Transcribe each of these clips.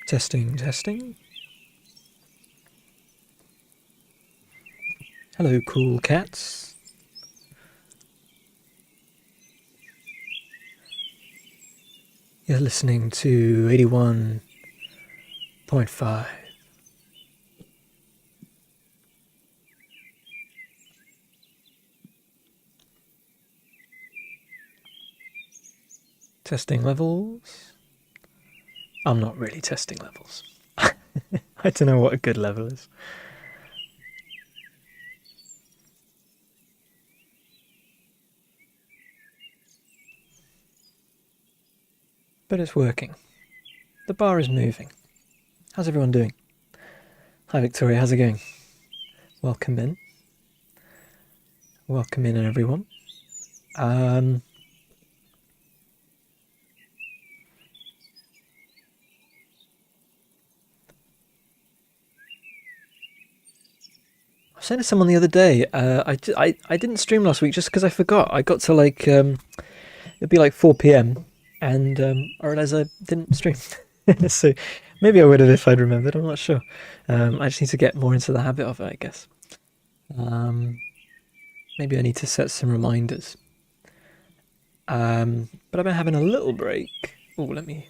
Testing, testing. Hello, cool cats. You're listening to 81.5. Testing levels. I'm not really testing levels. I don't know what a good level is. But it's working. The bar is moving. How's everyone doing? Hi Victoria, how's it going? Welcome in. Welcome in everyone. I was saying to someone the other day, I didn't stream last week just because I forgot. I got to it'd be like 4 p.m. and I realised I didn't stream. So maybe I would have if I'd remembered, I'm not sure. I just need to get more into the habit of it, I guess. Maybe I need to set some reminders. But I've been having a little break. Oh, let me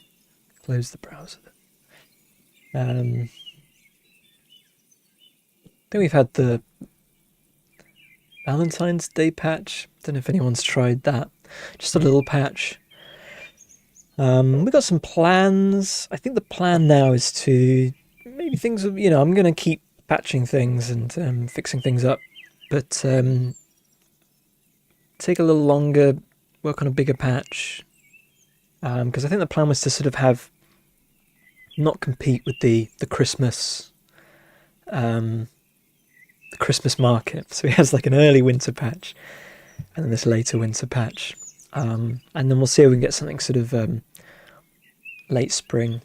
close the browser. Then we've had the Valentine's Day patch. Don't know if anyone's tried that. Just a little patch. We got some plans. I think the plan now is to maybe things. I'm going to keep patching things and fixing things up, but take a little longer, work on a bigger patch. Because I think the plan was to sort of have not compete with the Christmas market. So he has like an early winter patch and then this later winter patch. And then we'll see if we can get something sort of late spring,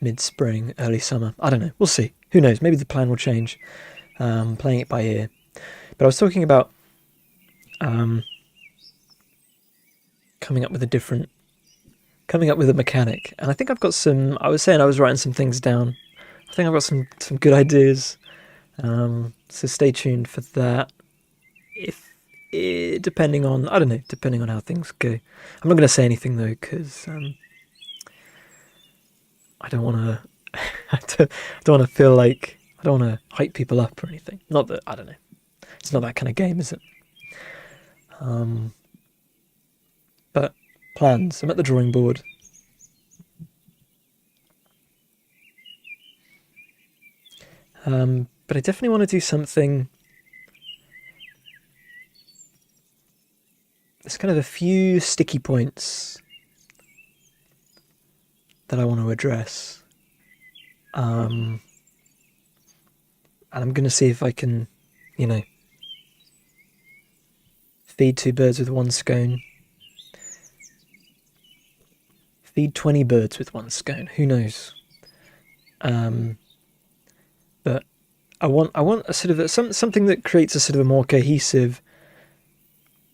mid-spring, early summer. I don't know. We'll see. Who knows? Maybe the plan will change. Playing it by ear. But I was talking about coming up with a mechanic. And I think I've got some. I was saying I was writing some things down. I think I've got some good ideas. So stay tuned for that. Depending on how things go. I'm not going to say anything though because I don't want to. I don't want to feel like I don't want to hype people up or anything. Not that I don't know. It's not that kind of game, is it? But plans. I'm at the drawing board. But I definitely want to do something. There's kind of a few sticky points that I want to address. And I'm going to see if I can, feed two birds with one scone. Feed 20 birds with one scone. Who knows? But I want a sort of something that creates a sort of a more cohesive,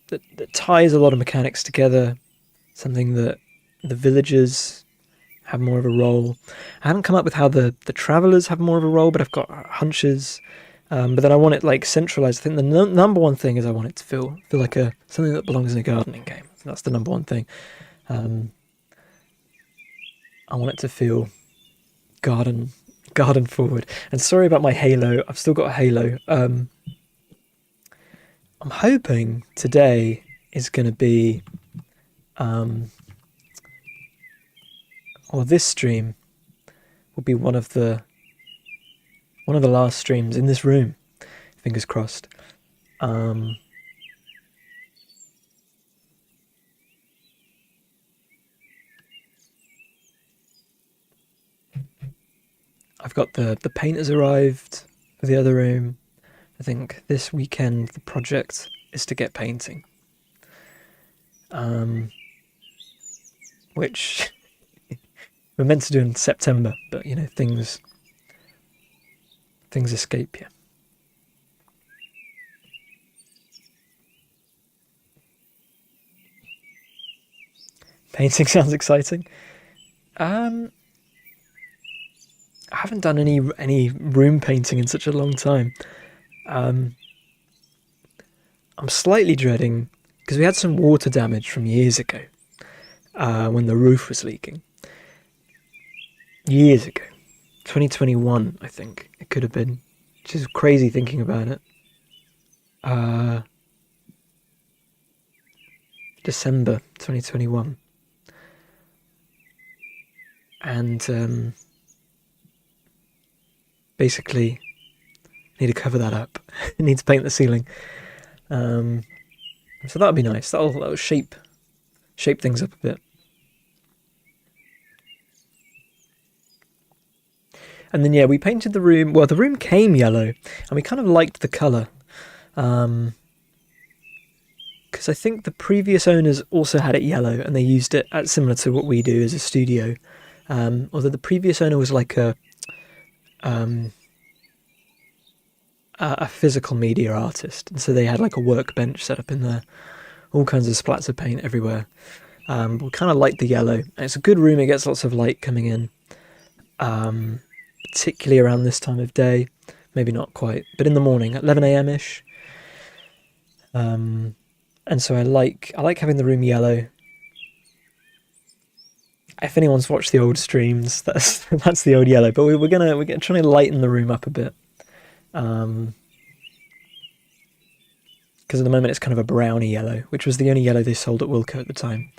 that ties a lot of mechanics together. Something that the villagers have more of a role. I haven't come up with how the travelers have more of a role, but I've got hunches. But then I want it like centralized. I think the number one thing is I want it to feel like something that belongs in a gardening game. That's the number one thing. I want it to feel garden forward. And sorry about my halo. I've still got a halo. I'm hoping today is going to be, or this stream will be one of the last streams in this room. Fingers crossed. I've got the painters arrived for the other room. I think this weekend the project is to get painting. Which we're meant to do in September, but things escape you. Painting sounds exciting. I haven't done any room painting in such a long time. Um, I'm slightly dreading because we had some water damage from years ago when the roof was leaking. Years ago, 2021, I think it could have been. Which is crazy thinking about it. Uh, December 2021, and basically need to cover that up. Need to paint the ceiling. Um, so that'll be nice. That'll shape things up a bit. And then yeah, we painted the room. Well, the room came yellow, and we kind of liked the color. Because I think the previous owners also had it yellow, and they used it similar to what we do as a studio. Although the previous owner was like um, a physical media artist, and so they had like a workbench set up in there, all kinds of splats of paint everywhere. We kind of like the yellow. And it's a good room. It gets lots of light coming in, particularly around this time of day. Maybe not quite, but in the morning, at 11 a.m. ish. And so I like having the room yellow. If anyone's watched the old streams, that's the old yellow. But we're gonna try to lighten the room up a bit. Because at the moment it's kind of a browny yellow, which was the only yellow they sold at Wilko at the time.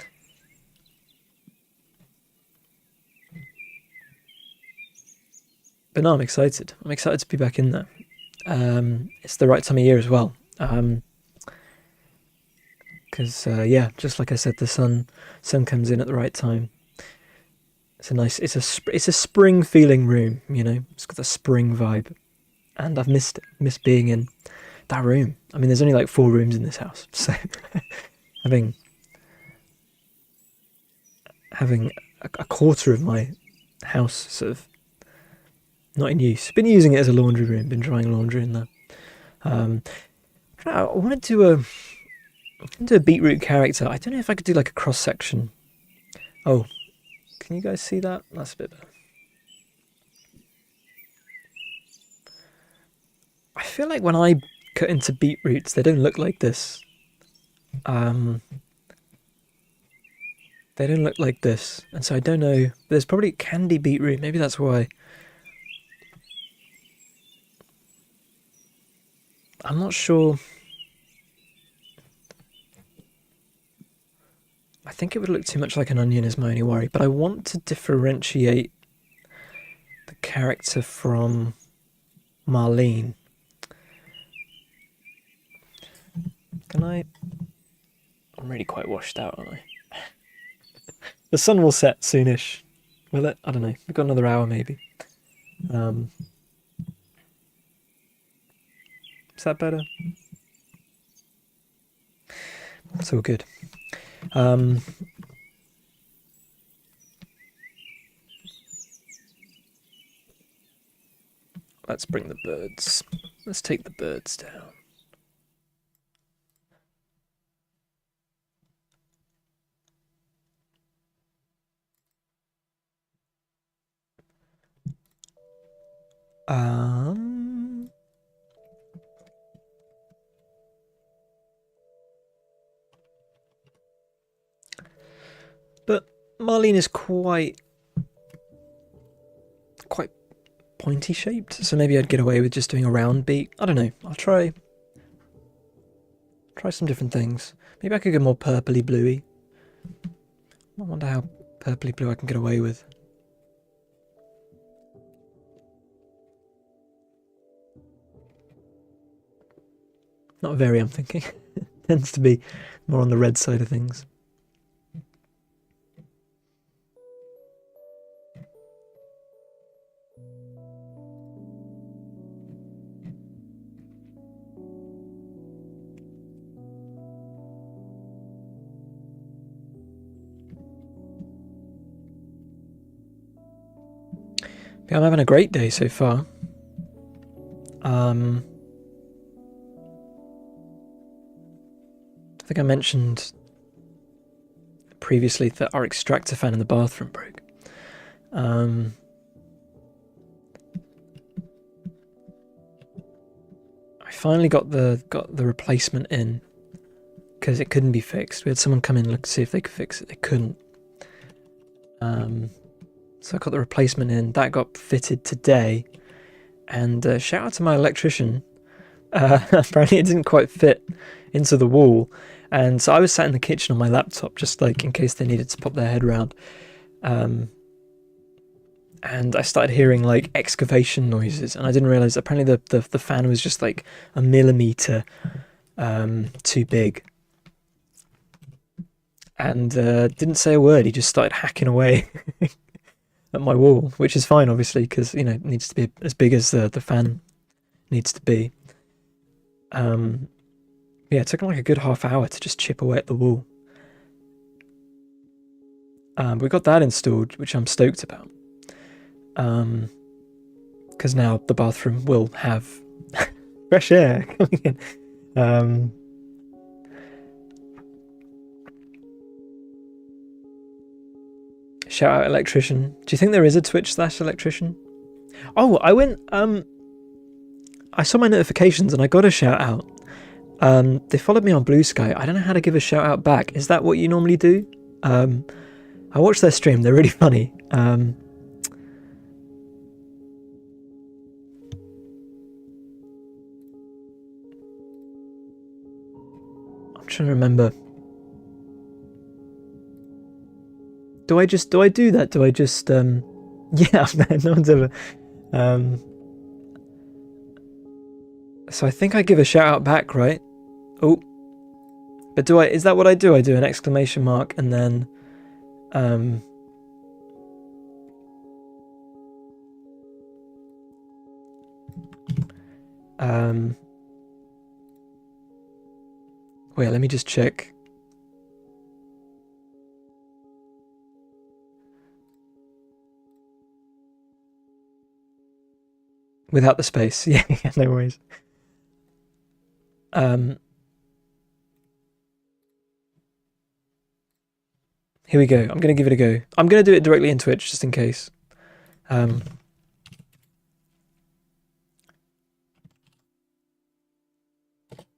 But no, I'm excited. I'm excited to be back in there. It's the right time of year as well. Because yeah, just like I said, the sun comes in at the right time. It's a spring feeling room, you know. It's got the spring vibe, and I've missed being in that room. I mean, there's only like 4 rooms in this house, so having a quarter of my house sort of not in use. Been using it as a laundry room. Been drying laundry in there. I wanted to do a beetroot character. I don't know if I could do like a cross section. Oh, can you guys see that? That's a bit better. I feel like when I cut into beetroots, they don't look like this. They don't look like this, and so I don't know. There's probably candy beetroot. Maybe that's why. I'm not sure. I think it would look too much like an onion is my only worry, but I want to differentiate the character from Marlene. Can I? I'm really quite washed out, aren't I? The sun will set soonish. Will it? I don't know. We've got another hour maybe. Is that better? It's all good. Let's bring the birds. Let's take the birds down. But Marlene is quite pointy shaped, so maybe I'd get away with just doing a round beat. I don't know. I'll try some different things. Maybe I could go more purpley bluey. I wonder how purpley blue I can get away with. Not very, I'm thinking. Tends to be more on the red side of things. Yeah, I'm having a great day so far. I think I mentioned previously that our extractor fan in the bathroom broke. finally got the replacement in because it couldn't be fixed. We had someone come in and look to see if they could fix it. They couldn't. So I got the replacement in. That got fitted today. And shout out to my electrician. Apparently it didn't quite fit into the wall. And so I was sat in the kitchen on my laptop, just like in case they needed to pop their head around. And I started hearing like excavation noises, and I didn't realize apparently the fan was just like a millimeter too big. And didn't say a word. He just started hacking away at my wall, which is fine, obviously, because you know it needs to be as big as the fan needs to be. Yeah, it took him like a good half hour to just chip away at the wall. We got that installed, which I'm stoked about. Because now the bathroom will have fresh air coming in. Shout out electrician. Do you think there is a Twitch/electrician? Oh, I went. I saw my notifications and I got a shout out. They followed me on Blue Sky. I don't know how to give a shout out back. Is that what you normally do? I watched their stream. They're really funny. I'm trying to remember. Do I do that? Do I just yeah, no one's ever so I think I give a shout out back, right? Oh. But is that what I do? I do an exclamation mark and then wait, let me just check. Without the space. Yeah, no worries. Here we go. I'm going to give it a go. I'm going to do it directly in Twitch, just in case.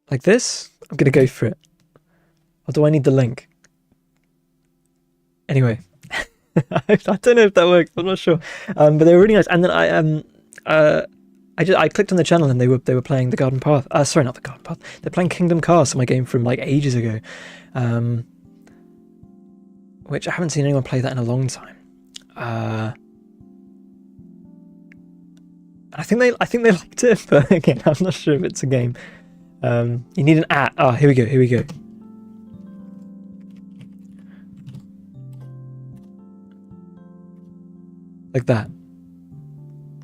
Like this? I'm going to go for it. Or do I need the link? Anyway. I don't know if that worked. I'm not sure. But they were really nice. And then I clicked on the channel and they were playing The Garden Path. Sorry, not The Garden Path. They're playing Kingdom Cast, my game from like ages ago. Which I haven't seen anyone play that in a long time. I think they liked it, but again, I'm not sure if it's a game. You need an @ Ah, here we go. Like that.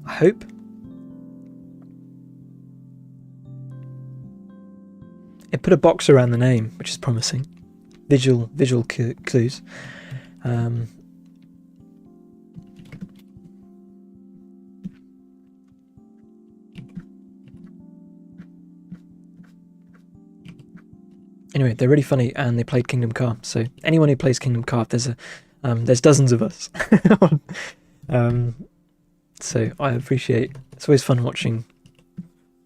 I hope. It put a box around the name, which is promising. Visual clues. Anyway, they're really funny, and they played Kingdom Car. So anyone who plays Kingdom Car, there's dozens of us. So I appreciate. It's always fun watching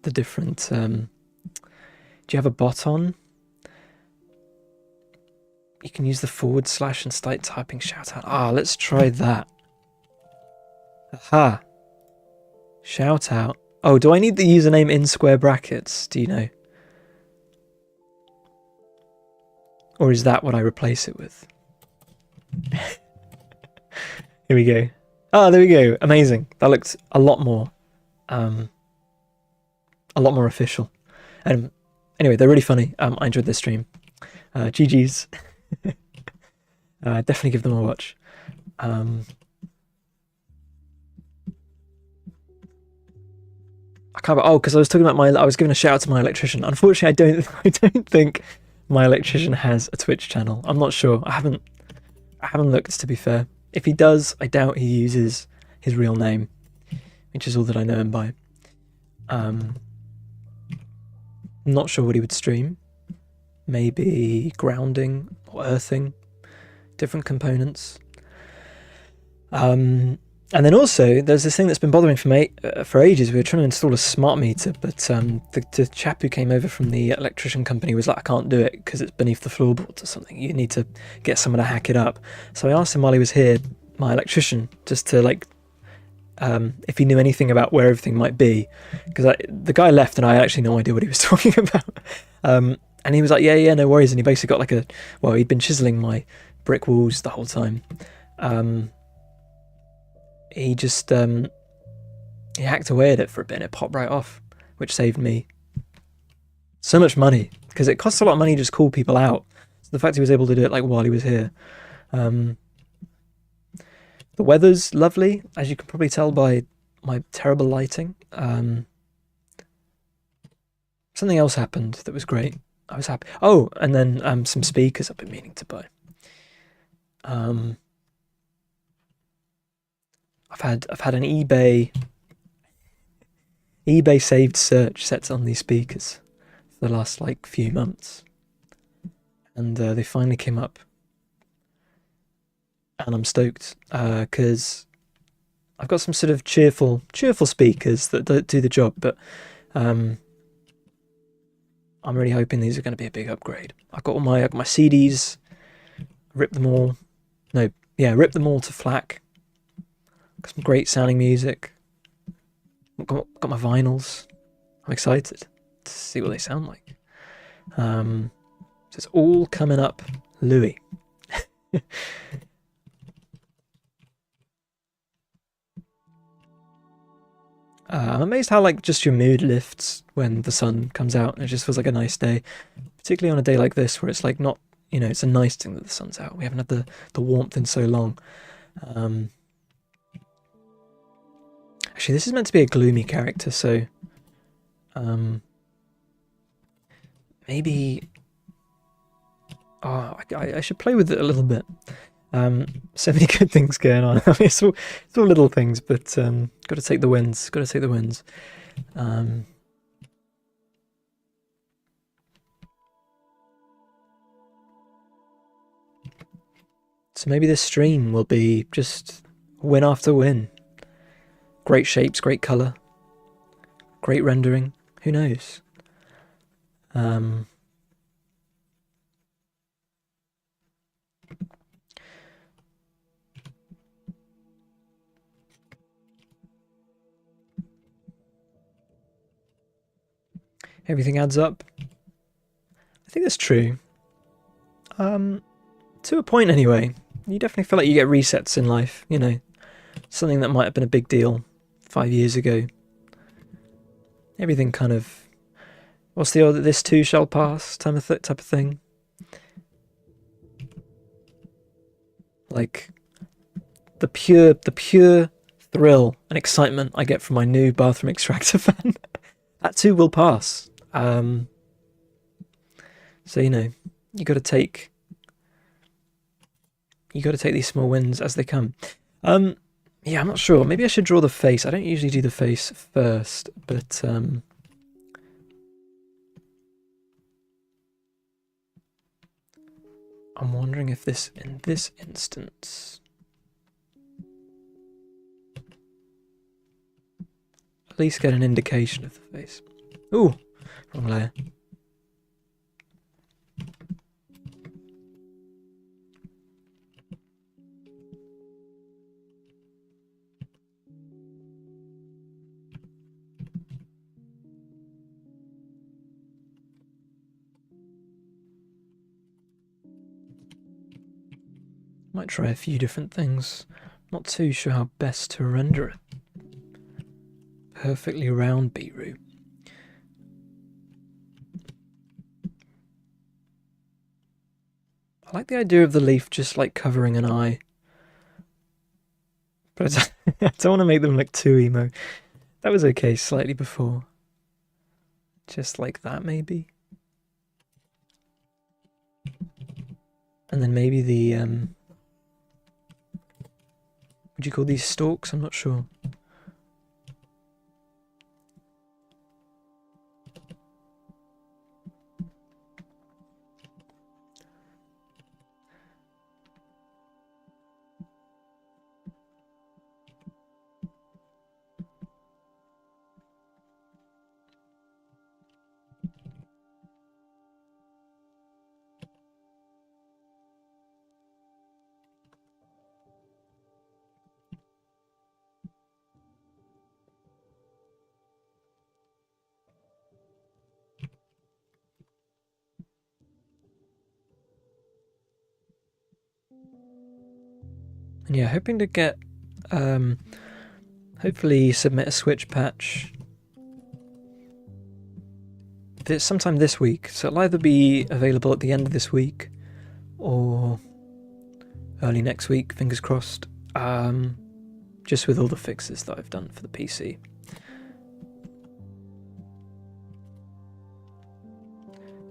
the different. Do you have a bot on? You can use the / and start typing shout out. Ah, let's try that. Aha. Shout out. Oh, do I need the username in square brackets? Do you know? Or is that what I replace it with? Here we go. Oh, there we go. Amazing. That looked a lot more official. And anyway, they're really funny. I enjoyed this stream. GG's. Definitely give them a watch. I can't. Oh, because I was talking about I was giving a shout out to my electrician. Unfortunately, I don't think my electrician has a Twitch channel. I'm not sure. I haven't looked, to be fair. If he does, I doubt he uses his real name, which is all that I know him by. Not sure what he would stream. Maybe grounding or earthing, different components. And then also, there's this thing that's been bothering for ages. We were trying to install a smart meter, but the chap who came over from the electrician company was like, I can't do it because it's beneath the floorboards or something. You need to get someone to hack it up. So I asked him while he was here, my electrician, just to like, if he knew anything about where everything might be. Because the guy left and I had actually no idea what he was talking about. And he was like, yeah, no worries. And he basically got like he'd been chiseling my brick walls the whole time. He just he hacked away at it for a bit and it popped right off, which saved me so much money because it costs a lot of money to just call people out. So the fact he was able to do it like while he was here. The weather's lovely, as you can probably tell by my terrible lighting. Something else happened that was great. I was happy. Oh, and then some speakers I've been meaning to buy. I've had an eBay saved search set on these speakers for the last like few months, and they finally came up, and I'm stoked because I've got some sort of cheerful speakers that don't do the job, but I'm really hoping these are going to be a big upgrade. I've got all my CDs, ripped them all to FLAC. Got some great sounding music. Got my vinyls. I'm excited to see what they sound like. So it's all coming up, Louis. I'm amazed how like just your mood lifts when the sun comes out and it just feels like a nice day, particularly on a day like this where it's like not, it's a nice thing that the sun's out. We haven't had the warmth in so long. Actually, this is meant to be a gloomy character, so maybe I should play with it a little bit. So many good things going on. I mean, it's all little things, but got to take the wins. Got to take the wins. So maybe this stream will be just win after win. Great shapes, great colour, great rendering. Who knows? Everything adds up. I think that's true. To a point anyway. You definitely feel like you get resets in life, something that might have been a big deal 5 years ago. Everything kind of, what's the old "this too shall pass" type of thing. Like the pure thrill and excitement I get from my new bathroom extractor fan, that too will pass. So you got to take these small wins as they come. Yeah, I'm not sure. Maybe I should draw the face. I don't usually do the face first, but I'm wondering if in this instance, at least get an indication of the face. Ooh, wrong layer. Might try a few different things. Not too sure how best to render it. Perfectly round beetroot. I like the idea of the leaf just like covering an eye. But I don't want to make them look too emo. That was okay slightly before. Just like that maybe. And then maybe the would you call these stalks? I'm not sure. And yeah, hoping to get, hopefully submit a Switch patch sometime this week. So it'll either be available at the end of this week or early next week, fingers crossed. Just with all the fixes that I've done for the PC.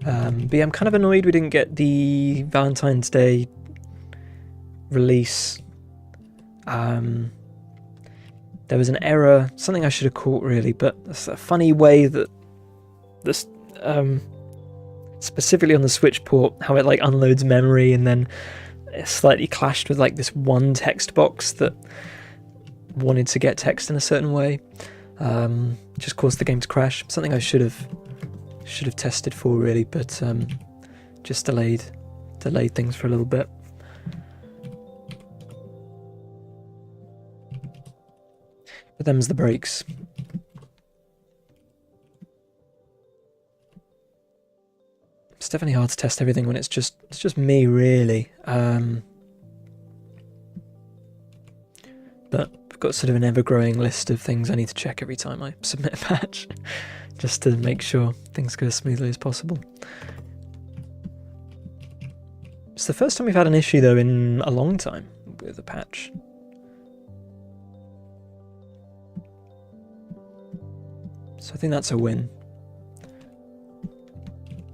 But yeah, I'm kind of annoyed we didn't get the Valentine's Day release. There was an error, something I should have caught really, but it's a funny way that this, specifically on the Switch port, how it like unloads memory and then it slightly clashed with like this one text box that wanted to get text in a certain way. Just caused the game to crash. Something I should have tested for really, but just delayed things for a little bit. But them's the breaks. It's definitely hard to test everything when it's just me really. But I've got sort of an ever-growing list of things I need to check every time I submit a patch, just to make sure things go as smoothly as possible. It's the first time we've had an issue though in a long time with a patch. So I think that's a win.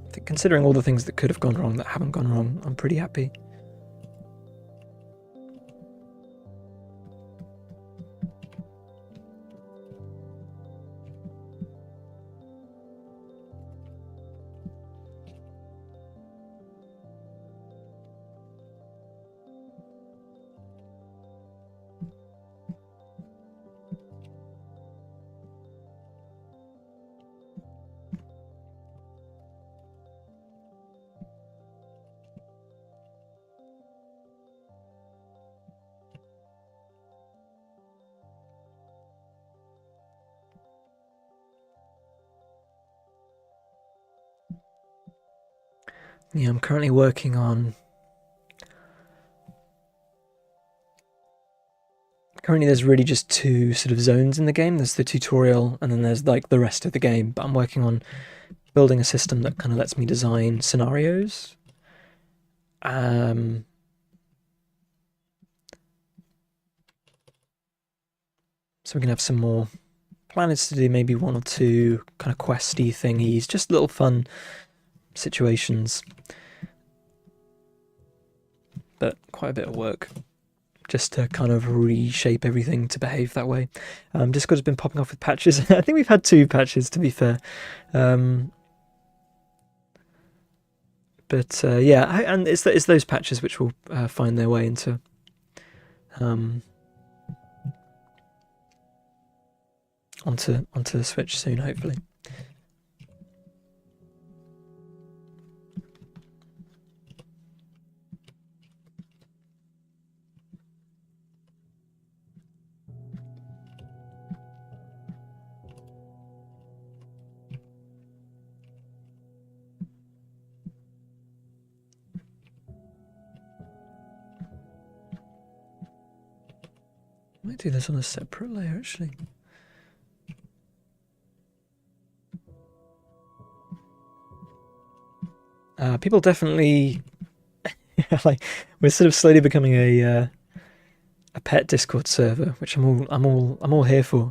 I think considering all the things that could have gone wrong that haven't gone wrong, I'm pretty happy. Yeah, I'm currently working on... Currently there's really just two sort of zones in the game. There's the tutorial and then there's like the rest of the game. But I'm working on building a system that kind of lets me design scenarios. So we can have some more plans to do, maybe one or two kind of questy thingies, just little fun situations. But quite a bit of work just to kind of reshape everything to behave that way. Discord's been popping off with patches. I think we've had 2 patches, to be fair. But yeah, and it's those patches which will find their way into onto the Switch soon, hopefully. I might do this on a separate layer, actually. People definitely, like, we're sort of slowly becoming a pet Discord server, which I'm all here for.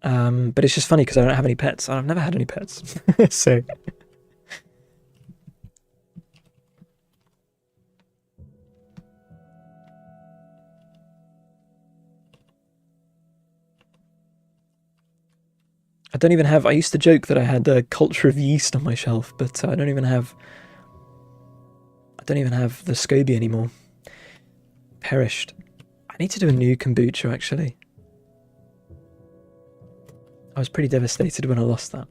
But it's just funny because I don't have any pets. I've never had any pets, so. I don't even have... I used to joke that I had a culture of yeast on my shelf, but I don't even have the SCOBY anymore. Perished. I need to do a new kombucha, actually. I was pretty devastated when I lost that.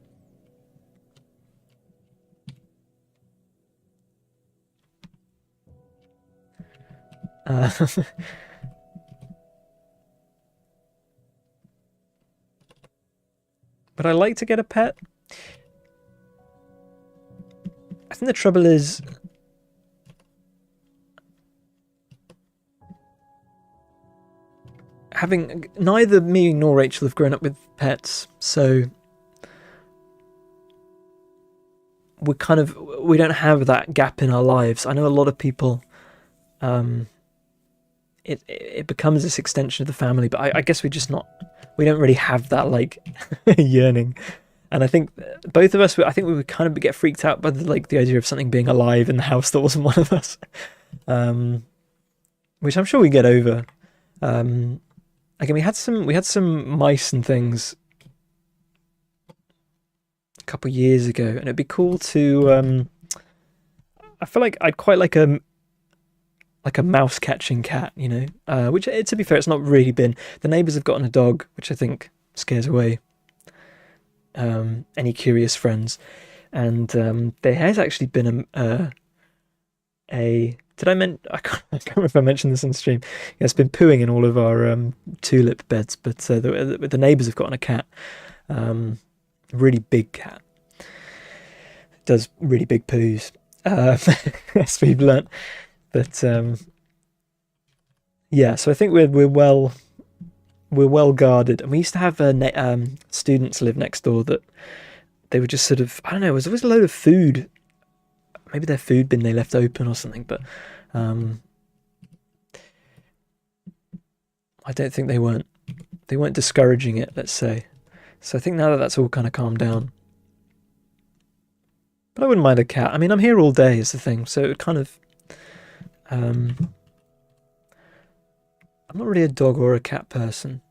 But I like to get a pet. I think the trouble is having neither me nor Rachel have grown up with pets, so we don't have that gap in our lives. I know a lot of people, um, it becomes this extension of the family, but I guess we don't really have that like yearning. And I think both of us, I think we would kind of get freaked out by the idea of something being alive in the house that wasn't one of us, which I'm sure we get over. Again, we had some mice and things a couple of years ago, and it'd be cool to. I feel like I'd quite like a mouse catching cat, you know. Which, to be fair, it's not really been. The neighbours have gotten a dog, which I think scares away any curious friends, and there has actually been a did I can't remember if I mentioned this on stream. Yeah, it's been pooing in all of our tulip beds, but the neighbours have gotten a cat, really big cat, does really big poos, as we've learnt. But yeah, so I think we're well guarded. And we used to have students live next door that they were just sort of, I don't know, it was always a load of food. Maybe their food bin they left open or something, but I don't think they weren't discouraging it, let's say. So I think now that that's all kind of calmed down. But I wouldn't mind a cat. I mean, I'm here all day is the thing, so it kind of I'm not really a dog or a cat person.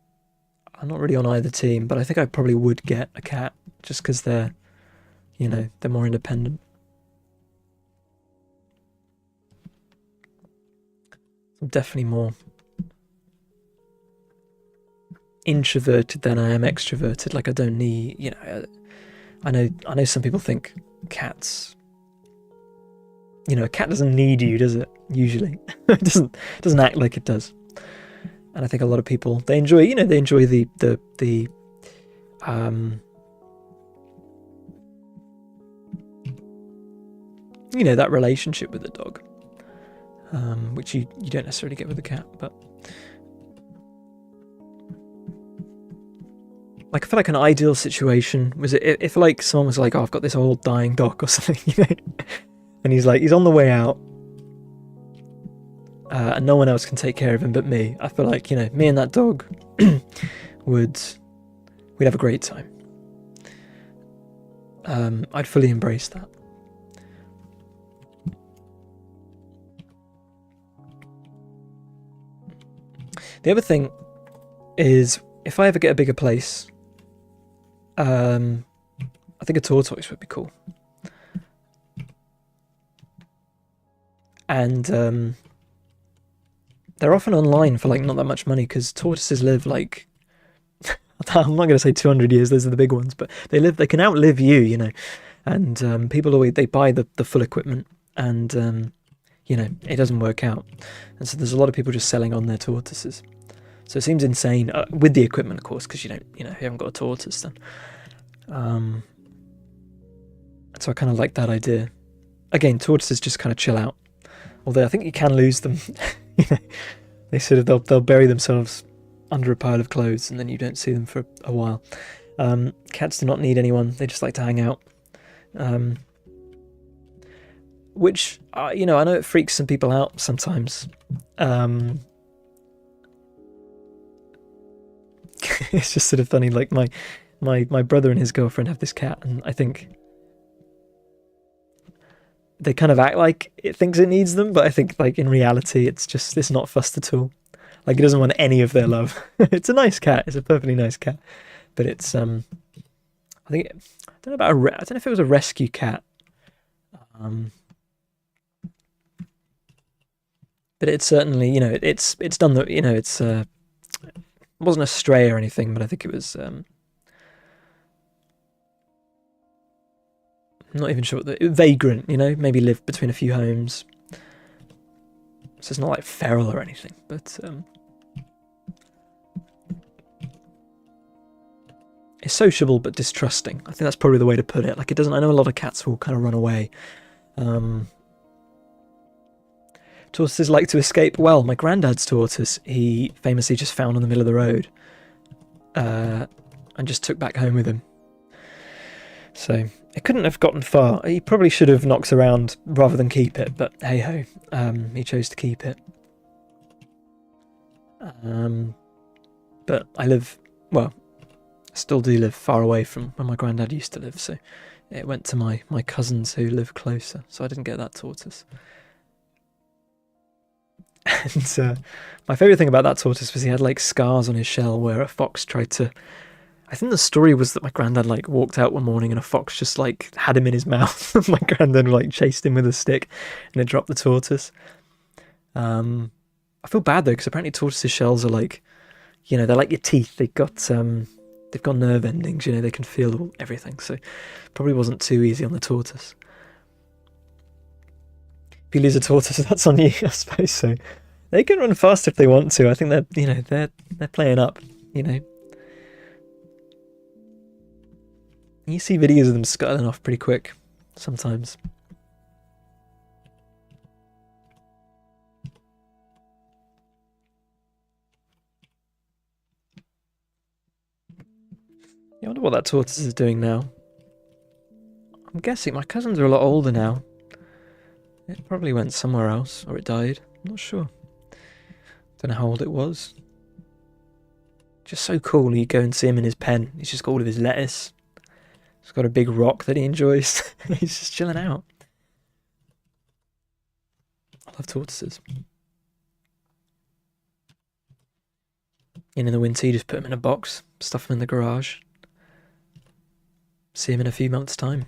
I'm not really on either team, but I think I probably would get a cat just because they're more independent. I'm definitely more introverted than I am extroverted. Like I don't need, I know some people think cats, a cat doesn't need you, does it? Usually, it doesn't act like it does. And I think a lot of people they enjoy the that relationship with the dog, which you don't necessarily get with a cat. But like I feel like an ideal situation was if like someone was like, oh, I've got this old dying dog or something, and he's on the way out, and no one else can take care of him but me. I feel like me and that dog we'd have a great time. I'd fully embrace that. The other thing is, if I ever get a bigger place, I think a tortoise would be cool. And they're often online for like not that much money, because tortoises live like I'm not going to say 200 years. Those are the big ones, but they can outlive you, And people always they buy the full equipment, and it doesn't work out, and so there's a lot of people just selling on their tortoises. So it seems insane with the equipment, of course, because you haven't got a tortoise then. So I kind of like that idea. Again, tortoises just kind of chill out. Although I think you can lose them. They sort of they'll bury themselves under a pile of clothes, and then you don't see them for a while. Cats do not need anyone; they just like to hang out. Which I know it freaks some people out sometimes. It's just sort of funny. Like my brother and his girlfriend have this cat, and I think they kind of act like it thinks it needs them, but I think like in reality it's not fussed at all. Like it doesn't want any of their love. It's a nice cat. It's a perfectly nice cat, but it's I don't know if it was a rescue cat. But it's certainly it's done the it wasn't a stray or anything, but I think it was I'm not even sure what vagrant, maybe lived between a few homes. So it's not like feral or anything, but it's sociable but distrusting. I think that's probably the way to put it. Like it doesn't. I know a lot of cats will kind of run away, Tortoises like to escape. Well, my granddad's tortoise, he famously just found on the middle of the road and just took back home with him. So it couldn't have gotten far. He probably should have knocked around rather than keep it, but hey ho, he chose to keep it. But I live, well, I still do live far away from where my granddad used to live, so it went to my cousins who live closer, so I didn't get that tortoise. And my favourite thing about that tortoise was he had like scars on his shell where a fox tried to. I think the story was that my granddad like walked out one morning and a fox just like had him in his mouth. My granddad like chased him with a stick and it dropped the tortoise. I feel bad though because apparently tortoises' shells are like, you know, they're like your teeth. They've got nerve endings. You know, they can feel everything. So probably wasn't too easy on the tortoise. If you lose a tortoise, that's on you, I suppose. So they can run fast if they want to. I think they're playing up. You know, you see videos of them scuttling off pretty quick sometimes. I wonder what that tortoise is doing now. I'm guessing my cousins are a lot older now. It probably went somewhere else, or it died. I'm not sure. Don't know how old it was. Just so cool. You go and see him in his pen. He's just got all of his lettuce. He's got a big rock that he enjoys. He's just chilling out. I love tortoises. And in the winter, you just put him in a box, stuff him in the garage. See him in a few months' time.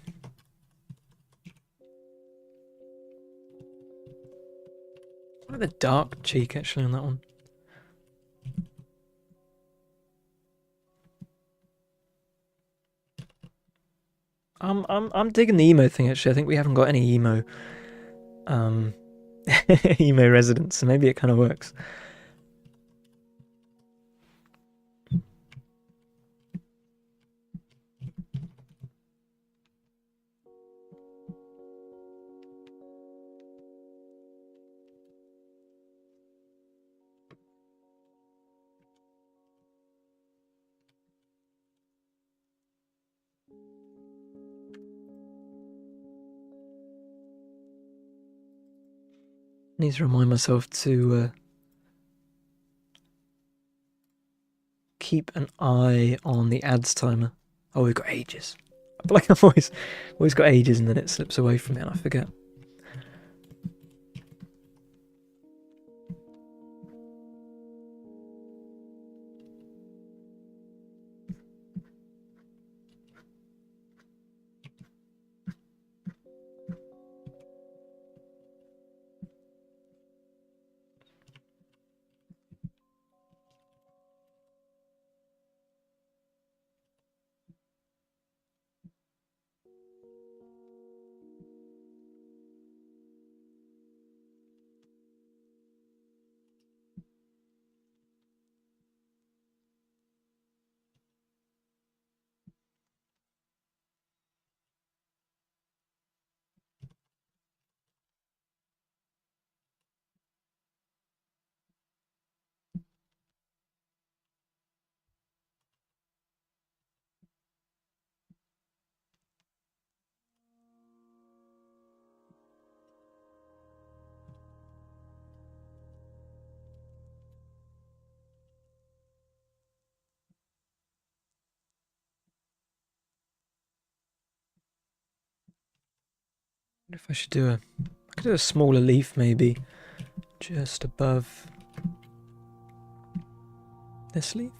I like the dark cheek actually on that one. I'm digging the emo thing actually. I think we haven't got any emo emo residents, so maybe it kind of works. Need to remind myself to keep an eye on the ads timer. Oh, we've got ages. I feel like I've always got ages and then it slips away from me and I forget. I wonder if I could do a smaller leaf maybe, just above this leaf.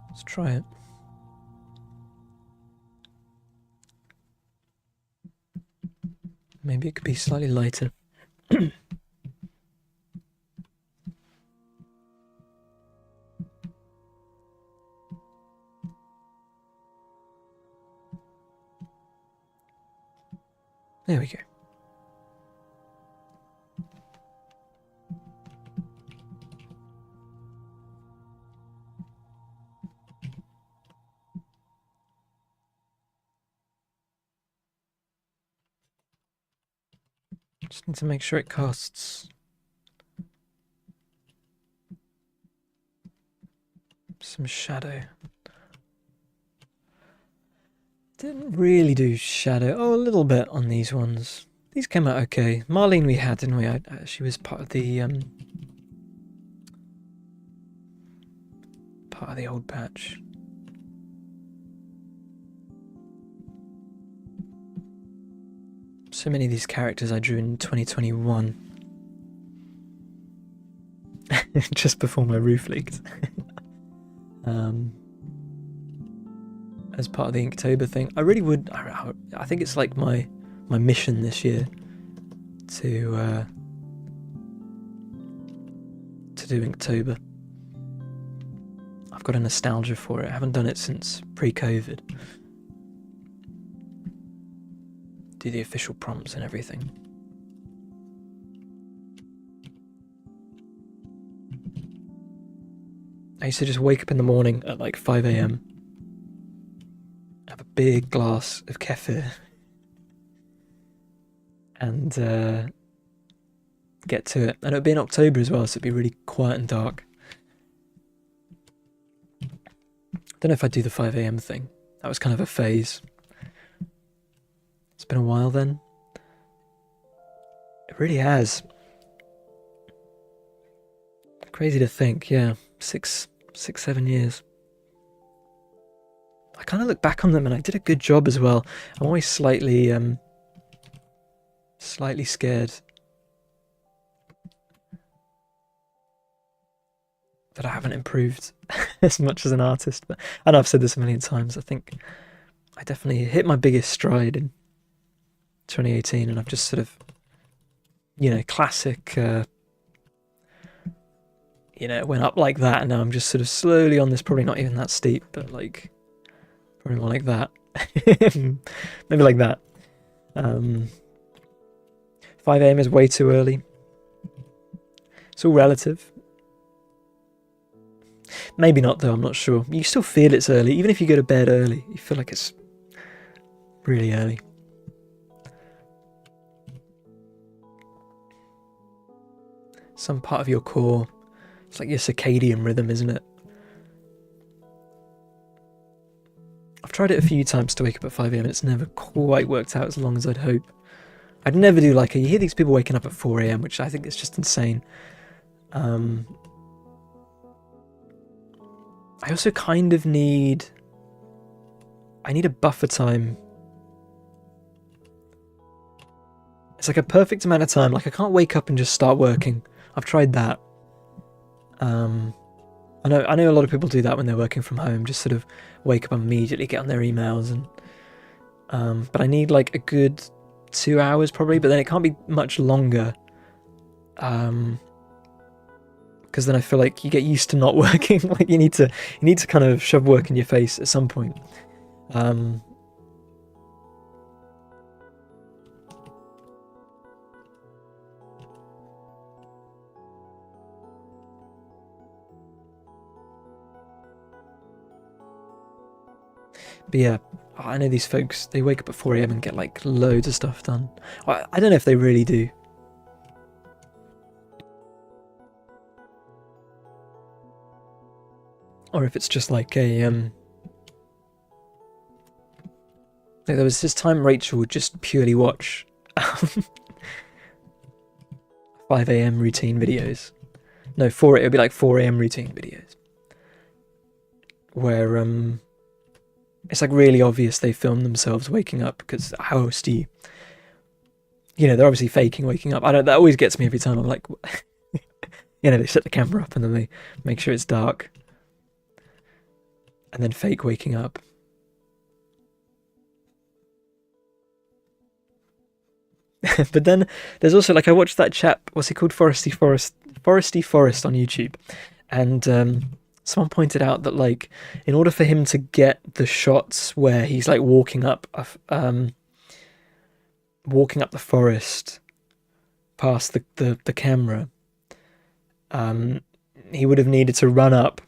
Let's try it. Maybe it could be slightly lighter. There we go. Just need to make sure it costs. Some shadow. Didn't really do shadow. Oh, a little bit on these ones. These came out okay. Marlene we had, didn't we? She was part of the old patch. So many of these characters I drew in 2021. Just before my roof leaked. As part of the Inktober thing. I really would... I think it's like my mission this year to do Inktober. I've got a nostalgia for it. I haven't done it since pre-COVID. Do the official prompts and everything. I used to just wake up in the morning at like 5 AM, have a big glass of kefir, and get to it. And it would be in October as well, so it'd be really quiet and dark. Don't know if I'd do the 5 AM thing. That was kind of a phase. It's been a while then. It really has. Crazy to think, yeah. 6-7 years. I kind of look back on them and I did a good job as well. I'm always slightly scared that I haven't improved as much as an artist. But I know I've said this a million times. I think I definitely hit my biggest stride in 2018, and I've just sort of, classic, it went up like that, and now I'm just sort of slowly on this, probably not even that steep, but like, probably more like that. Maybe like that. 5 AM is way too early. It's all relative. Maybe not though, I'm not sure. You still feel it's early, even if you go to bed early, you feel like it's really early. Some part of your core, it's like your circadian rhythm, isn't it? I've tried it a few times to wake up at 5 AM and it's never quite worked out as long as I'd hope. I'd never do like you hear these people waking up at 4 AM, which I think is just insane. I also kind of need a buffer time. It's like a perfect amount of time. Like I can't wake up and just start working. I've tried that. I know a lot of people do that when they're working from home, just sort of wake up immediately, get on their emails, and but I need like a good 2 hours probably, but then it can't be much longer, because then I feel like you get used to not working. Like you need to kind of shove work in your face at some point. But yeah, I know these folks, they wake up at 4 AM and get like loads of stuff done. I don't know if they really do. Or if it's just like a, there was this time Rachel would just purely watch 5 AM routine videos. No, it would be like 4 AM routine videos. Where, it's like really obvious they film themselves waking up, because how else do they're obviously faking waking up. That always gets me every time. I'm like, they set the camera up and then they make sure it's dark. And then fake waking up. But then there's also like, I watched that chap, what's he called? Foresty Forest on YouTube. And someone pointed out that like, in order for him to get the shots where he's like walking up the forest past the camera, he would have needed to run up,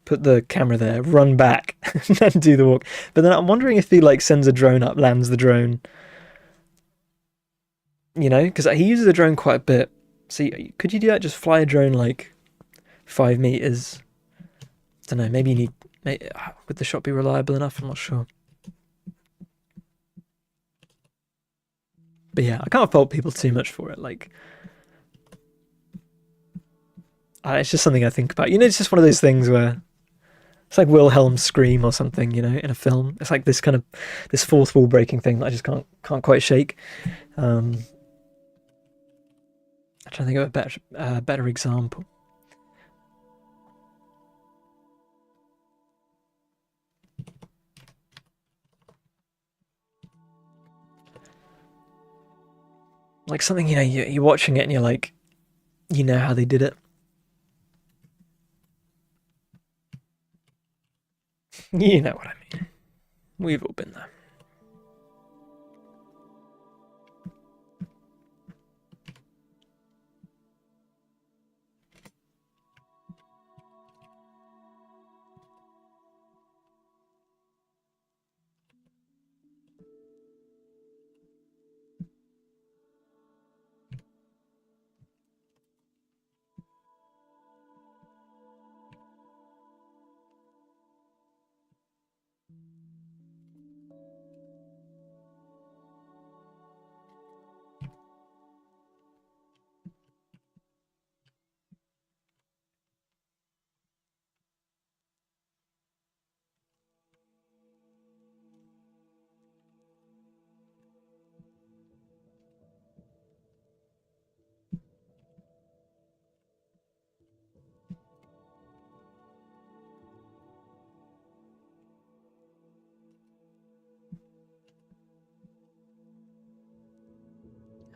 put the camera there, run back, and then do the walk. But then I'm wondering if he like sends a drone up, lands the drone, you know, because he uses a drone quite a bit. So could you do that? Just fly a drone like 5 meters? I don't know. Maybe you need. Would the shot be reliable enough? I'm not sure. But yeah, I can't fault people too much for it. Like, it's just something I think about. You know, it's just one of those things where it's like Wilhelm's scream or something. You know, in a film, it's like this kind of this fourth wall breaking thing that I just can't quite shake. I'm trying to think of a better example. Like something, you know, you're watching it and you're like, you know how they did it. You know what I mean. We've all been there.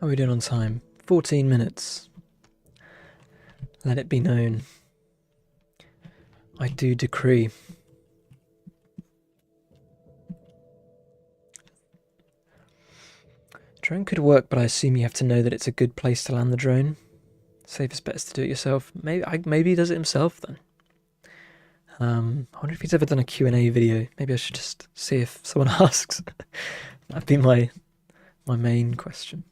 How are we doing on time? 14 minutes. Let it be known. I do decree. Drone could work, but I assume you have to know that it's a good place to land the drone. Safest bet is to do it yourself. Maybe he does it himself then. I wonder if he's ever done a Q&A video. Maybe I should just see if someone asks. That'd be my main question.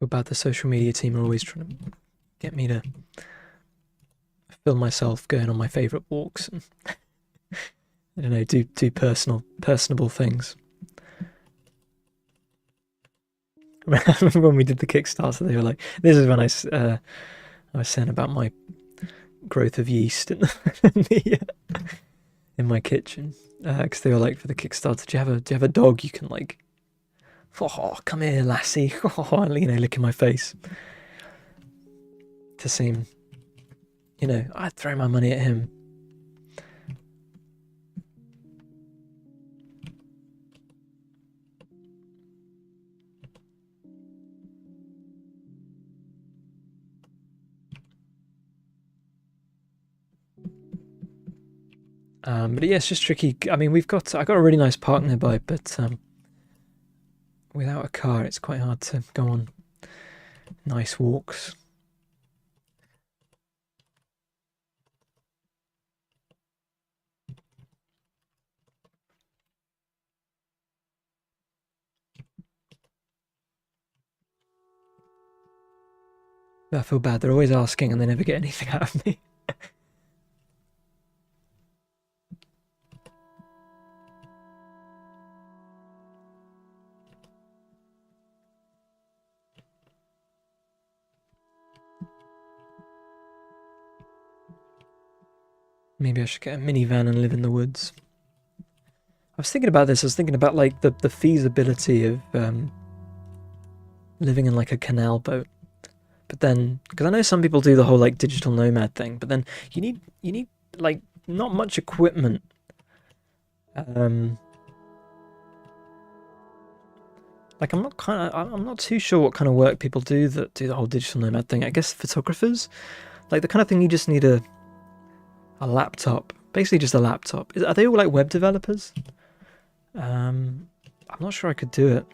About the social media team are always trying to get me to film myself going on my favourite walks and I don't know, do personable things. I remember when we did the Kickstarter, they were like, this is when I was saying about my growth of yeast in, in my kitchen. Because they were like, for the Kickstarter, do you have a dog you can like, oh, come here, lassie, oh, you know, lick in my face. To seem, you know, I'd throw my money at him. But yeah, it's just tricky. I mean, I got a really nice park nearby, but without a car, it's quite hard to go on nice walks. I feel bad. They're always asking and they never get anything out of me. Maybe I should get a minivan and live in the woods. I was thinking about this. I was thinking about like the feasibility of living in like a canal boat. But then, because I know some people do the whole like digital nomad thing, but then you need like not much equipment. Like I'm not too sure what kind of work people do that do the whole digital nomad thing. I guess photographers, like the kind of thing you just need a laptop, basically just a laptop. Are they all like web developers? I'm not sure I could do it.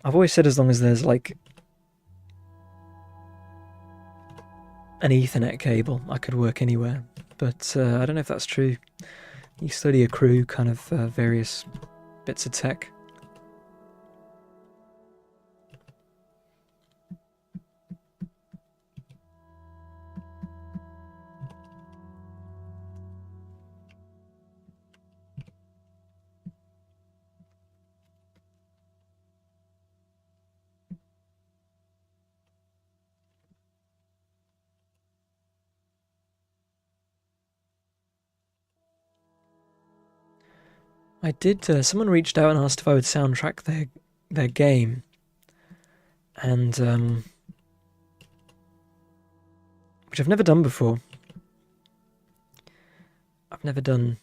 I've always said as long as there's like an Ethernet cable, I could work anywhere. But I don't know if that's true. You study accrue kind of various bits of tech. I did. Someone reached out and asked if I would soundtrack their game, and which I've never done before. I've never done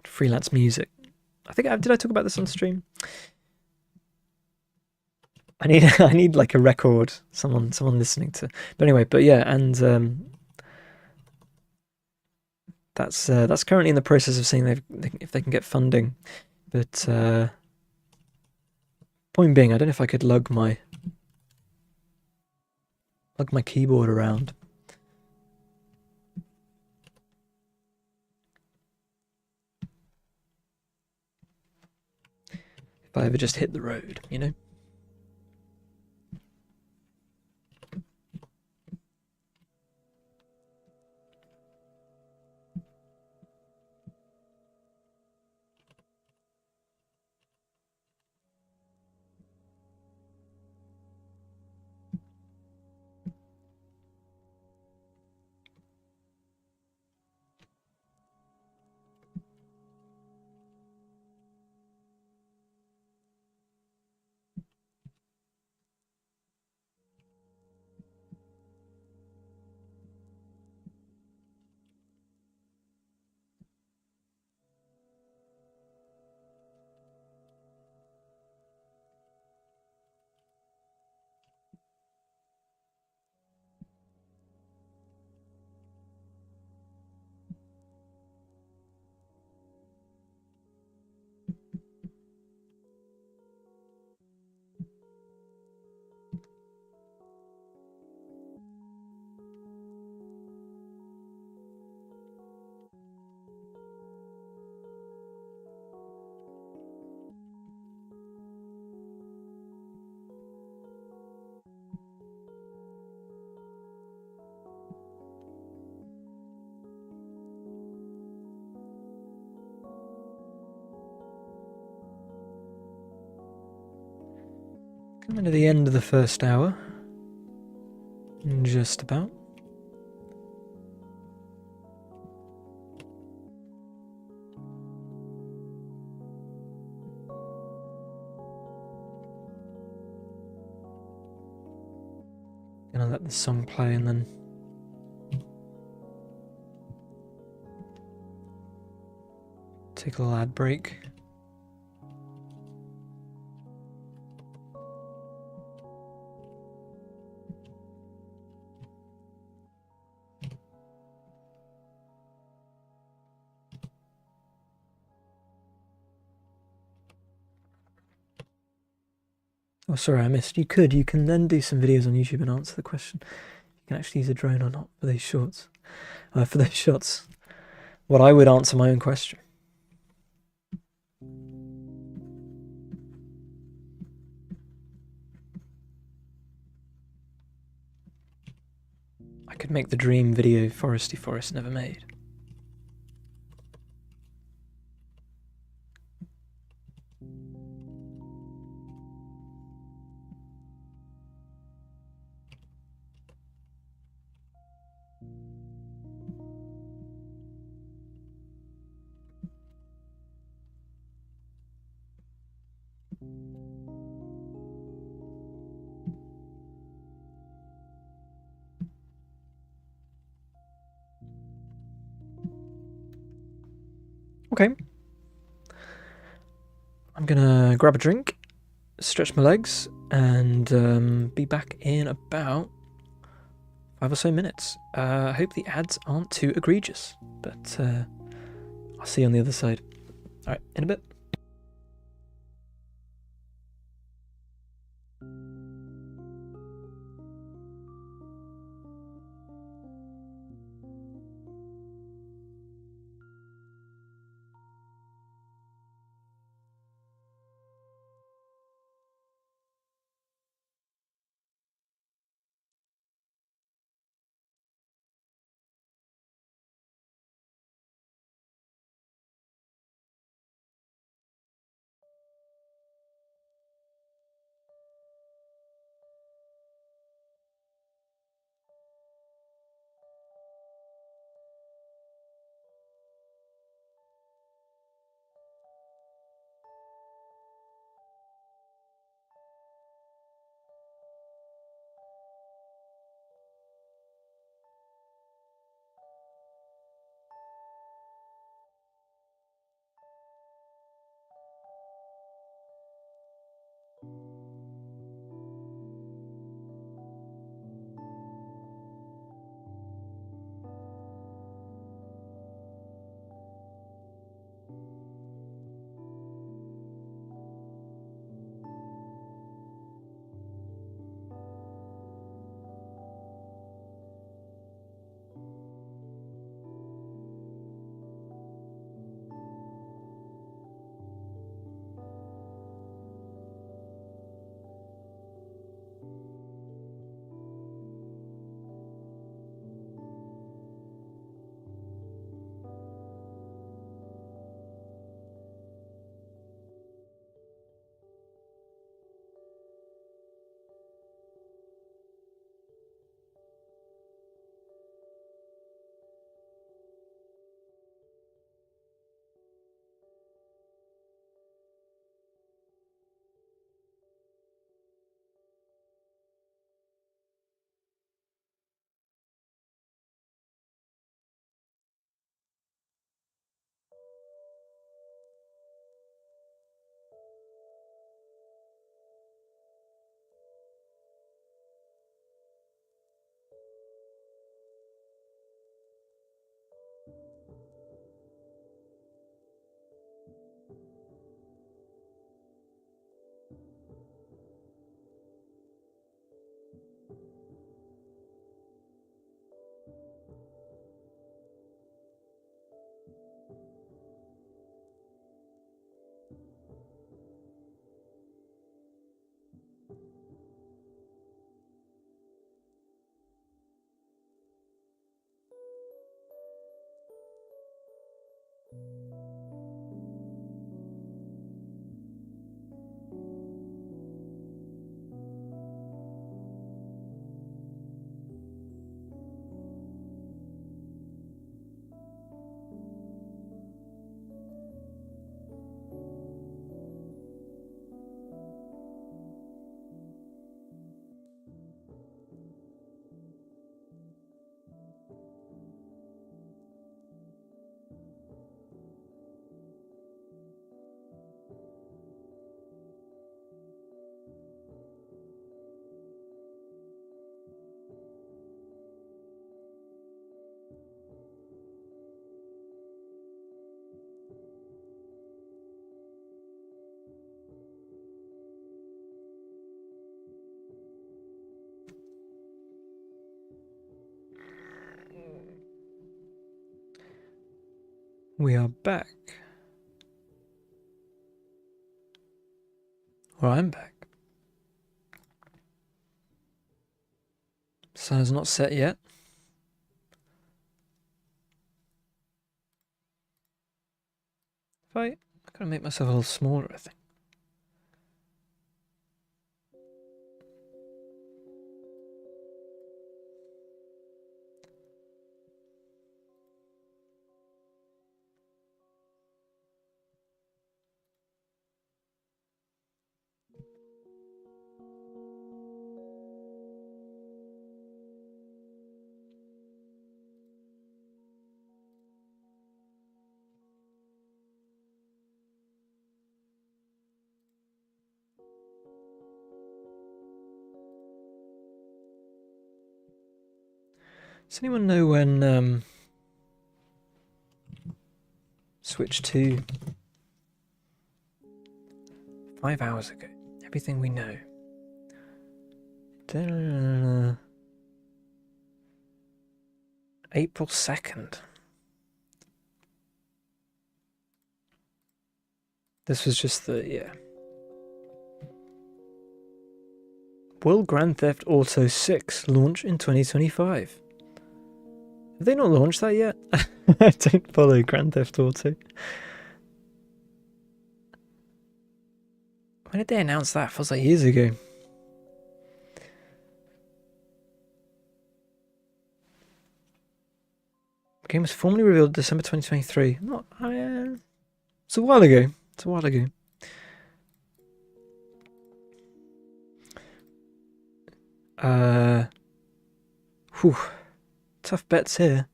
freelance music. Did I talk about this on stream? I need like a record, someone listening to. But anyway, yeah, and that's currently in the process of seeing if they can get funding. But point being, I don't know if I could lug my keyboard around. If I ever just hit the road, you know? Coming to the end of the first hour. Just about. Gonna let the song play and then take a little ad break. Oh, sorry, I missed. You can then do some videos on YouTube and answer the question. You can actually use a drone or not for these shorts. For those shots. What I would answer my own question. I could make the dream video foresty forest never made. Okay. I'm gonna grab a drink, stretch my legs, and be back in about 5 or so minutes. I hope the ads aren't too egregious, but I'll see you on the other side. Alright, in a bit. We are back. Well, I'm back. Sun has not set yet. I gotta make myself a little smaller, I think. Does anyone know when Switch 2? 5 hours ago. Everything we know. April 2nd. This was just the, Will Grand Theft Auto 6 launch in 2025? Have they not launched that yet? I don't follow Grand Theft Auto. When did they announce that? Feels like years ago. The game was formally revealed December 2023. It's a while ago. It's a while ago. Whew. Tough bets here.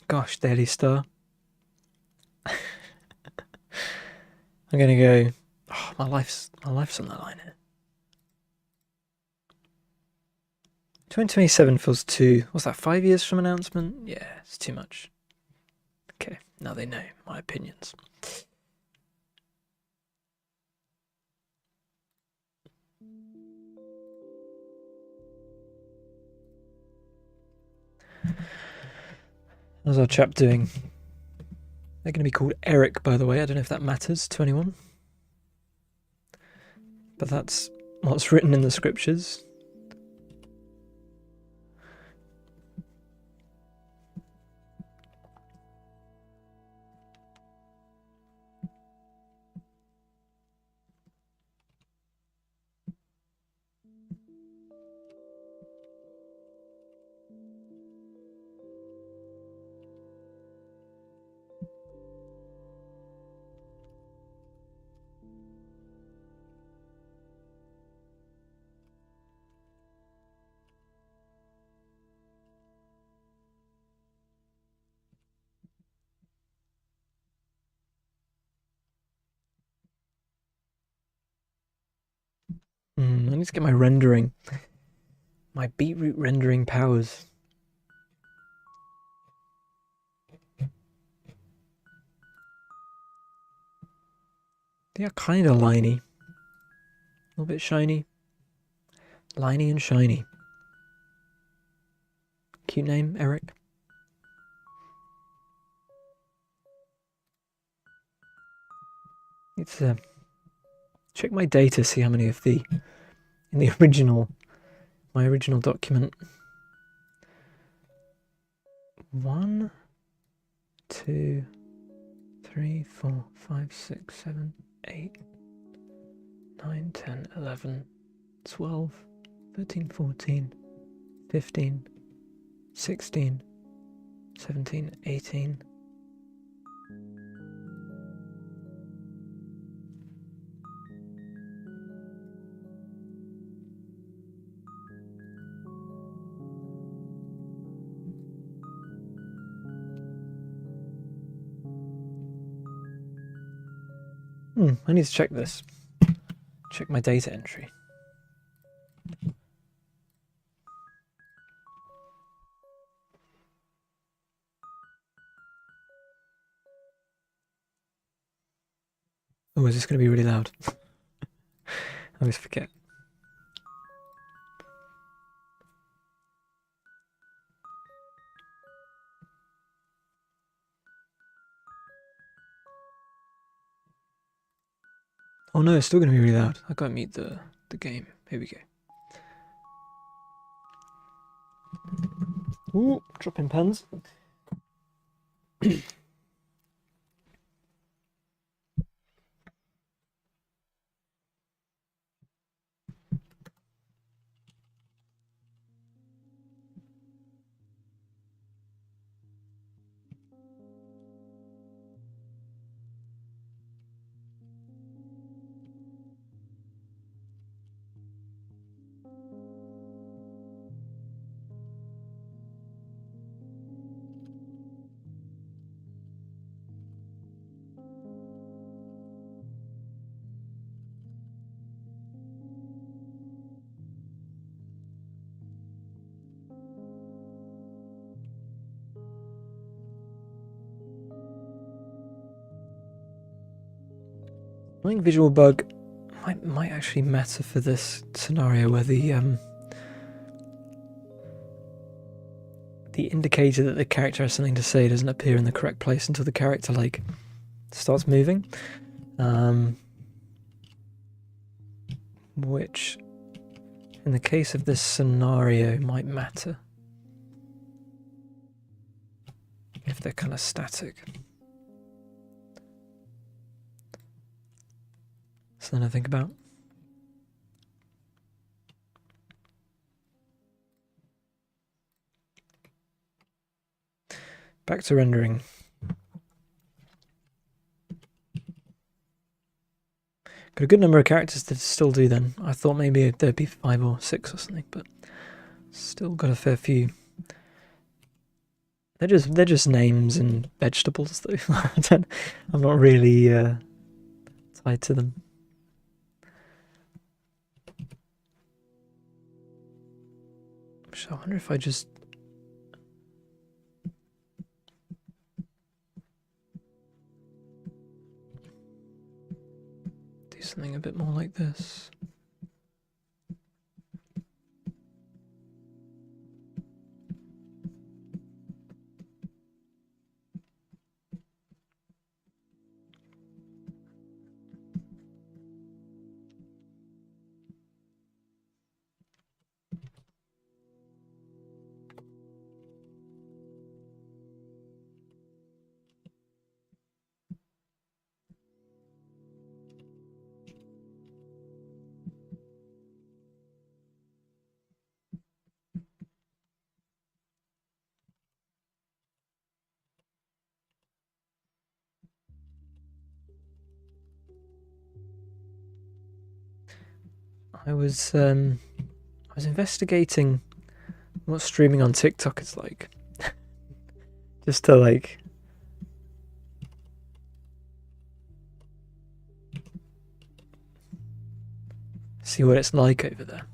Gosh, Daily Star. I'm gonna go. Oh, my life's on the line here. 2027 feels too. What's that? 5 years from announcement? Yeah, it's too much. Okay, now they know my opinions. How's our chap doing? They're going to be called Eric, by the way. I don't know if that matters to anyone. But that's what's written in the scriptures. I need to get my rendering. My beetroot rendering powers. They are kind of liney. A little bit shiny. Liney and shiny. Cute name, Eric. It's check my data, see how many of the in the original, my original document. 1, 2, 3, 4, 5, 6, 7, 8, 9, 10, 11, 12, 13, 14, 15, 16, 17, 18. I need to check this. Check my data entry. Oh, is this going to be really loud? I always forget. Oh no, it's still going to be really loud. I gotta mute the game. Here we go. Ooh, dropping pens. Annoying visual bug might actually matter for this scenario where the indicator that the character has something to say doesn't appear in the correct place until the character like starts moving, which in the case of this scenario might matter if they're kind of static. Something to think about. Back to rendering. Got a good number of characters to still do then. I thought maybe there'd be 5 or 6 or something, but still got a fair few. They're just names and vegetables though. I'm not really tied to them. So I wonder if I just do something a bit more like this. I was investigating what streaming on TikTok is like. Just to like see what it's like over there.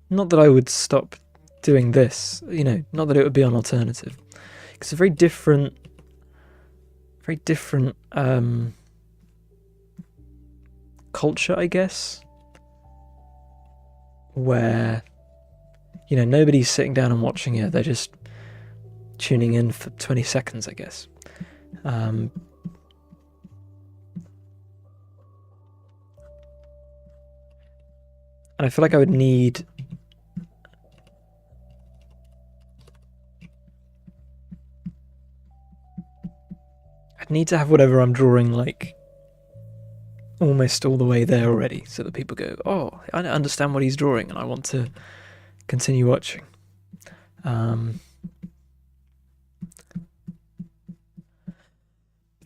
Not that I would stop doing this, you know, not that it would be an alternative. It's a very different culture, I guess, where, you know, nobody's sitting down and watching it, they're just tuning in for 20 seconds, I guess. And I feel like I'd need to have whatever I'm drawing like almost all the way there already, so that people go, oh, I understand what he's drawing and I want to continue watching. Then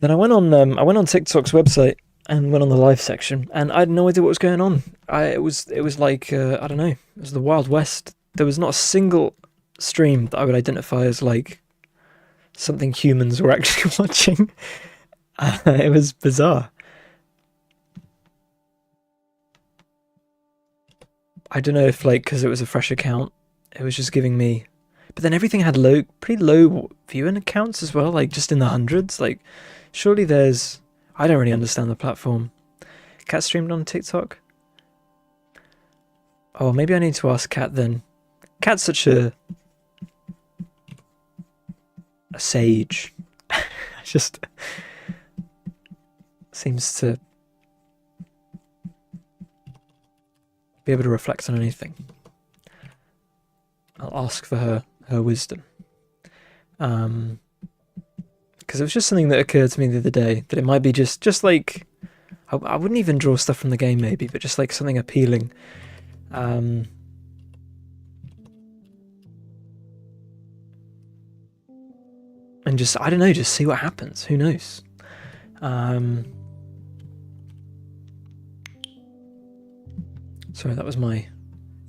I went on TikTok's website and went on the live section, and I had no idea what was going on. It was like I don't know, it was the Wild West. There was not a single stream that I would identify as like something humans were actually watching. It was bizarre. I don't know if like because it was a fresh account, it was just giving me. But then everything had pretty low viewing accounts as well, like just in the hundreds. Like, surely there's. I don't really understand the platform. Cat streamed on TikTok. Oh, maybe I need to ask Cat then. Cat's such a sage. Just seems to be able to reflect on anything. I'll ask for her wisdom. Because it was just something that occurred to me the other day, that it might be just like, I wouldn't even draw stuff from the game maybe, but just like something appealing. And just, I don't know, just see what happens. Who knows? Sorry, that was my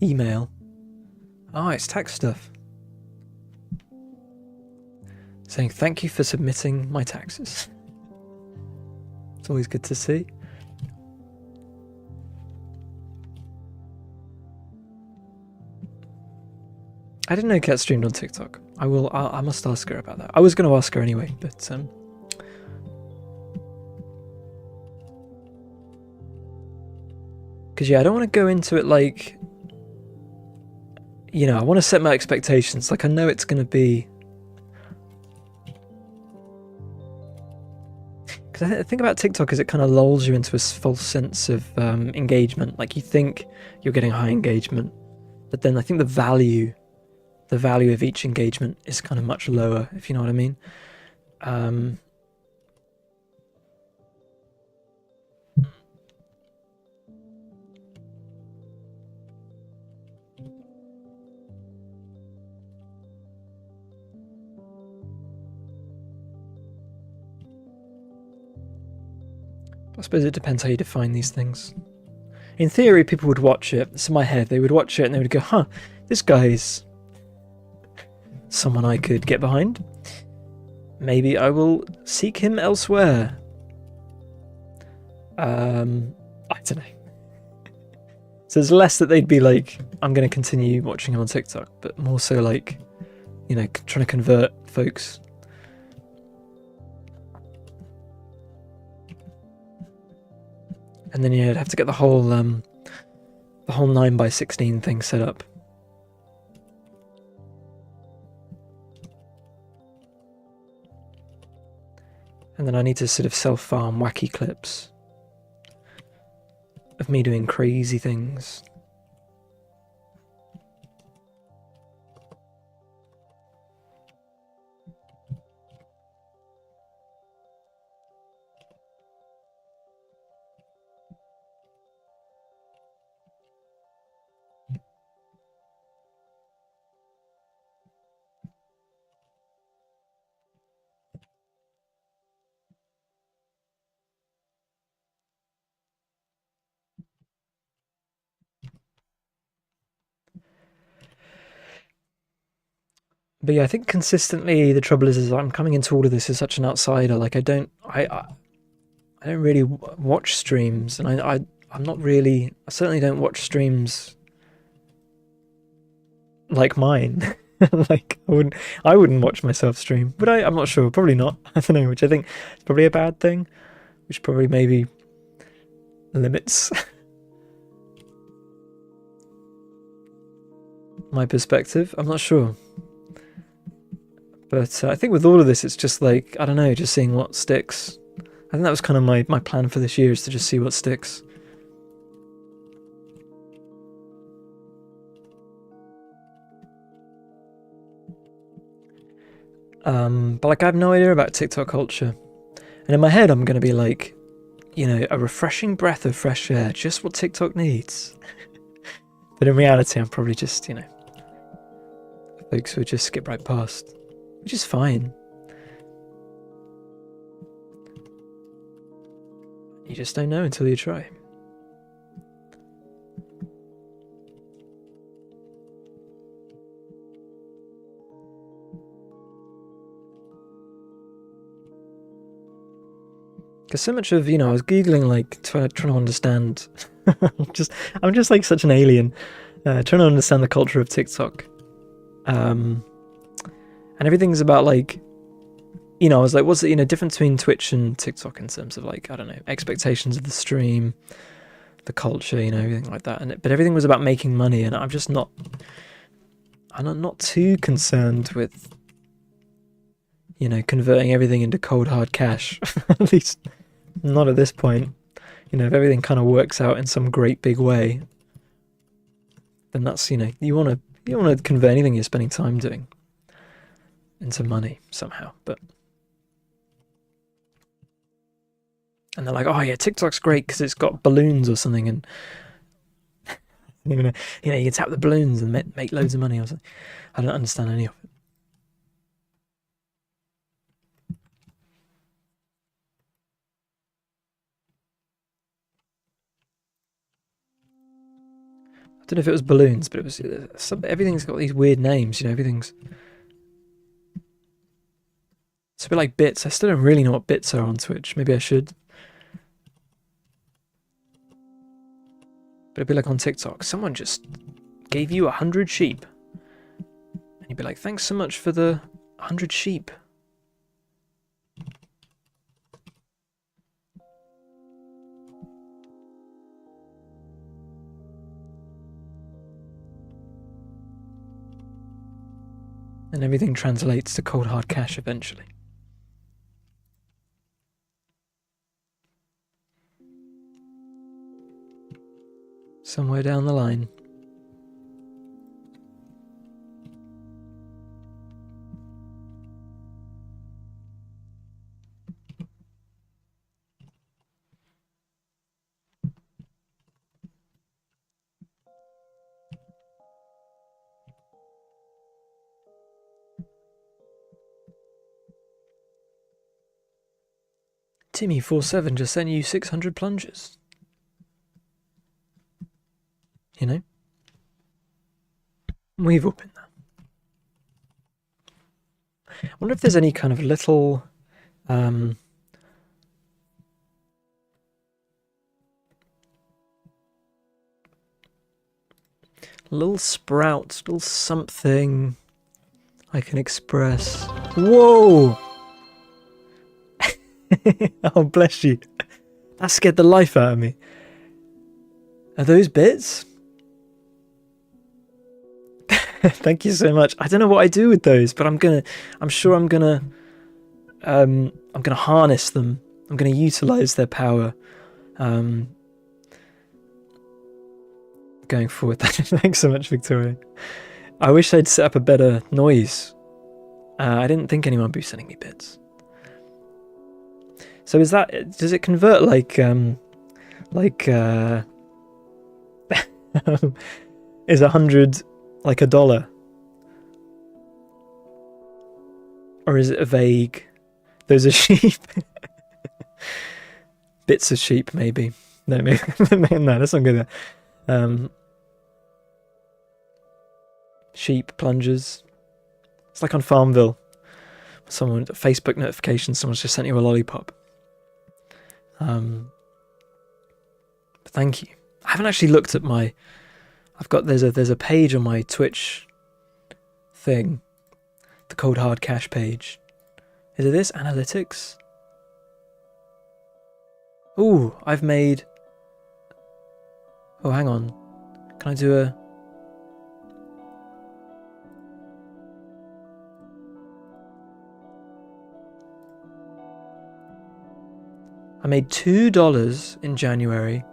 email. Oh, it's tax stuff. Saying thank you for submitting my taxes. It's always good to see. I didn't know Cat streamed on TikTok. I must ask her about that. I was going to ask her anyway, but Because yeah, I don't want to go into it like, you know, I want to set my expectations. Like I know it's going to be. Because the thing about TikTok is it kind of lulls you into a false sense of engagement. Like you think you're getting high engagement, but then I think the value of each engagement is kind of much lower, if you know what I mean. I suppose it depends how you define these things. In theory, people would watch it. It's in my head. They would watch it and they would go, huh, this guy's someone I could get behind. Maybe I will seek him elsewhere. I don't know. So it's less that they'd be like, I'm going to continue watching him on TikTok, but more so like, you know, trying to convert folks. And then you'd have to get the whole 9x16 thing set up. And then I need to sort of self-farm wacky clips of me doing crazy things. But yeah, I think consistently the trouble is I'm coming into all of this as such an outsider. Like I don't really watch streams, and I'm not really. I certainly don't watch streams like mine. Like I wouldn't watch myself stream, but I'm not sure. Probably not. I don't know, which I think is probably a bad thing, which probably maybe limits my perspective. I'm not sure. But I think with all of this, it's just like, I don't know, just seeing what sticks. I think that was kind of my plan for this year, is to just see what sticks. But like I have no idea about TikTok culture. And in my head, I'm going to be like, you know, a refreshing breath of fresh air, just what TikTok needs. But in reality, I'm probably just, you know, folks who would just skip right past, which is fine. You just don't know until you try. Because so much of, you know, I was Googling, like, trying to understand. I'm just like such an alien, trying to understand the culture of TikTok. And everything's about, like, you know, I was like, what's the, you know, difference between Twitch and TikTok in terms of, like, I don't know, expectations of the stream, the culture, you know, everything like that. But everything was about making money, and I'm not too concerned with, you know, converting everything into cold hard cash. At least not at this point. You know, if everything kind of works out in some great big way, then that's, you know, you want to convert anything you're spending time doing into money somehow. And they're like, oh yeah, TikTok's great because it's got balloons or something, and you know, you can tap the balloons and make loads of money or something. I don't understand any of it. I don't know if it was balloons, but it was everything's got these weird names. You know, everything's. It's a bit like bits. I still don't really know what bits are on Twitch. Maybe I should. But it'd be like on TikTok. Someone just gave you 100 sheep. And you'd be like, thanks so much for the 100 sheep. and everything translates to cold hard cash eventually. Somewhere down the line. Timmy47 just sent you 600 plungers. You know? We've all been there. I wonder if there's any kind of little... little sprout, little something I can express. Whoa! Oh, bless you. That scared the life out of me. Are those bits? Thank you so much. I don't know what I do with those, but I'm sure I'm gonna harness them. I'm gonna utilize their power. Going forward. Thanks so much, Victoria. I wish I'd set up a better noise. I didn't think anyone would be sending me bits. So is that, does it convert like is 100 like $1? Or is it a vague, those are sheep? Bits of sheep, maybe. No, maybe, no, that's not good. Sheep, plungers. It's like on Farmville. Someone, Facebook notification, someone's just sent you a lollipop. Thank you. I haven't actually looked at my... There's a page on my Twitch thing. The Cold Hard Cash page. Is it this? Analytics? Ooh, I've made... Oh, hang on. Can I do a... I made $2 in January,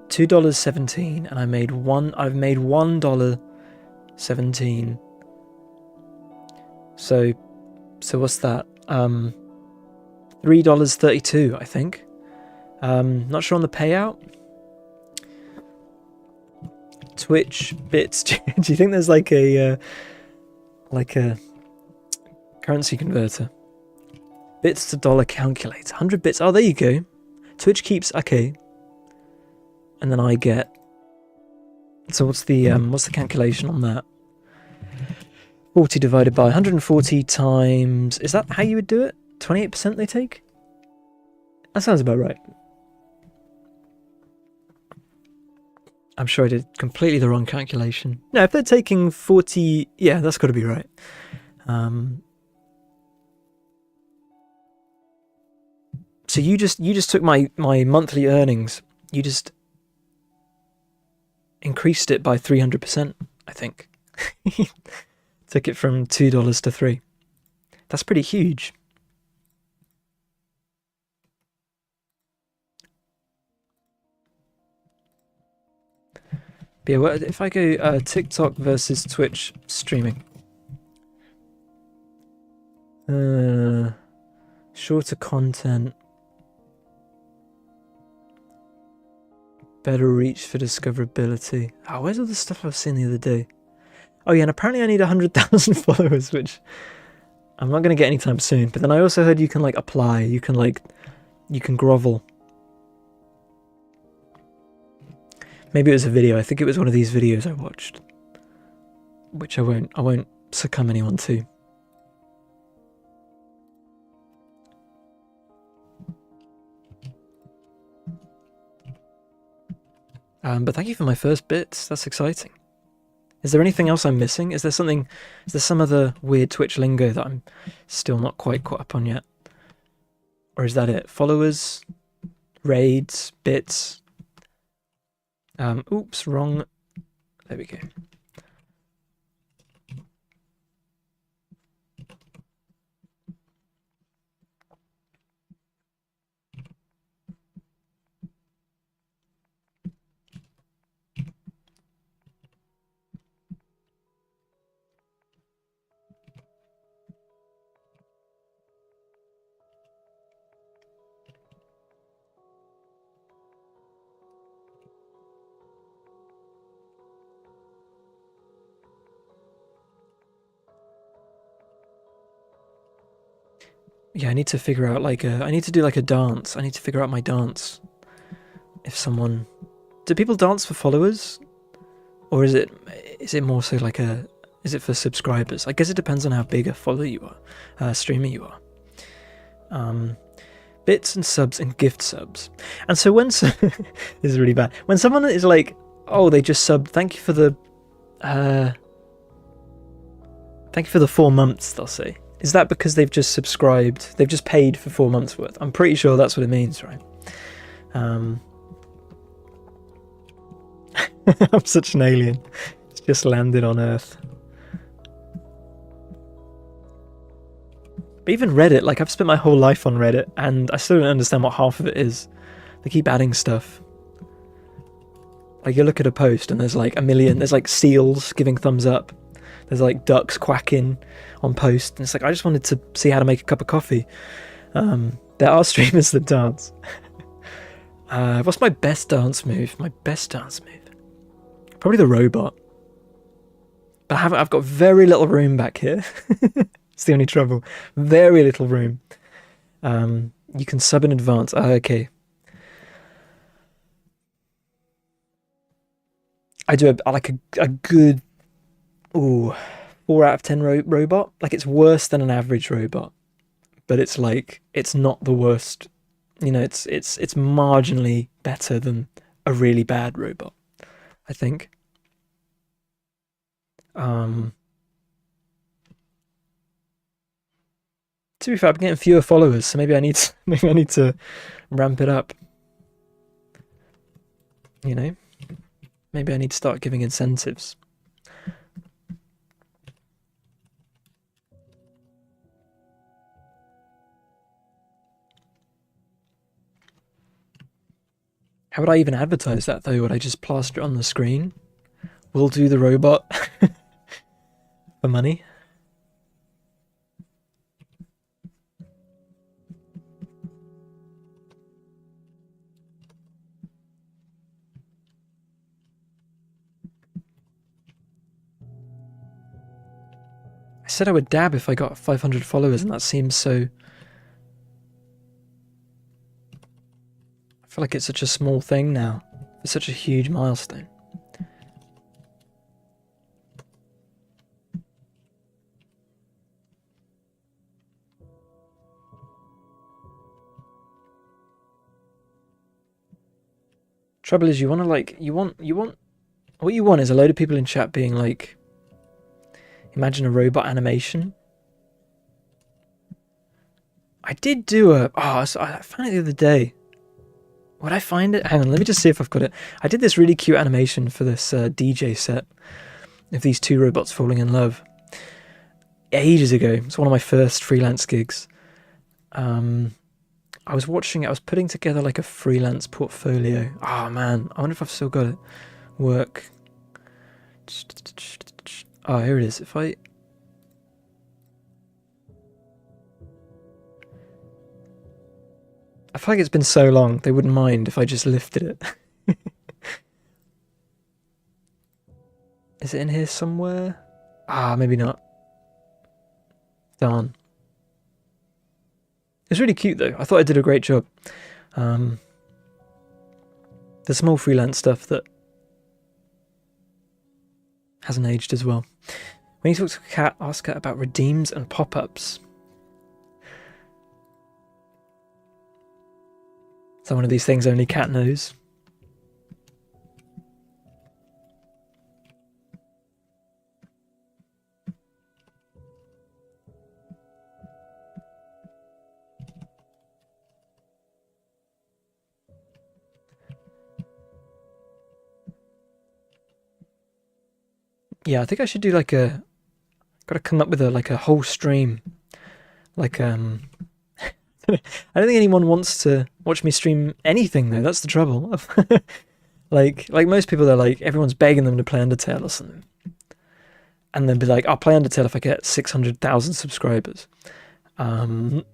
$2.17, and I've made $1.17. So what's that? $3.32, I think. Not sure on the payout. Twitch bits. Do you think there's like a currency converter? Bits to dollar calculator. 100 bits. Oh, there you go. Twitch keeps... Okay. And then I get... So what's the calculation on that? 40 divided by 140 times... Is that how you would do it? 28% they take? That sounds about right. I'm sure I did completely the wrong calculation. No, if they're taking 40... Yeah, that's got to be right. So you just took my monthly earnings. You just increased it by 300%, I think. Took it from $2 to $3. That's pretty huge. But yeah, what if I go TikTok versus Twitch streaming? Shorter content. Better reach for discoverability. Oh, where's all the stuff I've seen the other day? Oh yeah, and apparently I need 100,000 followers, which I'm not going to get anytime soon. But then I also heard you can like apply, you can grovel. Maybe it was a video. I think it was one of these videos I watched, which I won't succumb anyone to. But thank you for my first bits. That's exciting. Is there anything else I'm missing? Is there some other weird Twitch lingo that I'm still not quite caught up on yet? Or is that it? Followers, raids, bits. Oops, wrong. There we go. Yeah, I need to figure out like I need to do like a dance. I need to figure out my dance. If someone, do people dance for followers, or is it more so like is it for subscribers? I guess it depends on how big a follower you are, streamer you are. Bits and subs and gift subs. And so when this is really bad. When someone is like, oh, they just subbed, thank you for the 4 months, they'll say. Is that because they've just subscribed? They've just paid for 4 months worth? I'm pretty sure that's what it means, right? I'm such an alien. It's just landed on Earth. But even Reddit, like I've spent my whole life on Reddit and I still don't understand what half of it is. They keep adding stuff. Like you look at a post and there's like a million, there's like seals giving thumbs up. There's like ducks quacking on post. And it's like, I just wanted to see how to make a cup of coffee. There are streamers that dance. What's my best dance move? My best dance move? Probably the robot. But I've got very little room back here. It's the only trouble. Very little room. You can sub in advance. Okay. I do like a good 4 out of 10 robot. Like it's worse than an average robot, but it's like it's not the worst. You know, it's marginally better than a really bad robot, I think. To be fair, I'm getting fewer followers, so maybe I need to ramp it up. You know, maybe I need to start giving incentives. How would I even advertise that though? Would I just plaster it on the screen? We'll do the robot for money. I said I would dab if I got 500 followers, and that seems so... I feel like it's such a small thing now. It's such a huge milestone. Trouble is, you want to like, what you want is a load of people in chat being like, imagine a robot animation. I did do I found it the other day. Would I find it? Hang on, let me just see if I've got it. I did this really cute animation for this DJ set of these 2 robots falling in love ages ago. It's one of my first freelance gigs. I was watching it, I was putting together like a freelance portfolio. Oh man, I wonder if I've still got it. Work. Oh, here it is. If I... I feel like it's been so long, they wouldn't mind if I just lifted it. Is it in here somewhere? Ah, maybe not. Darn. It's really cute though. I thought I did a great job. There's some more freelance stuff that hasn't aged as well. When you talk to Kat, ask her about redeems and pop-ups. Is that one of these things only Kat knows? Yeah, I think I should do like a... Gotta come up with a whole stream. Like, I don't think anyone wants to watch me stream anything though, that's the trouble. like most people, they're like, everyone's begging them to play Undertale or something. And they'll be like, I'll play Undertale if I get 600,000 subscribers. But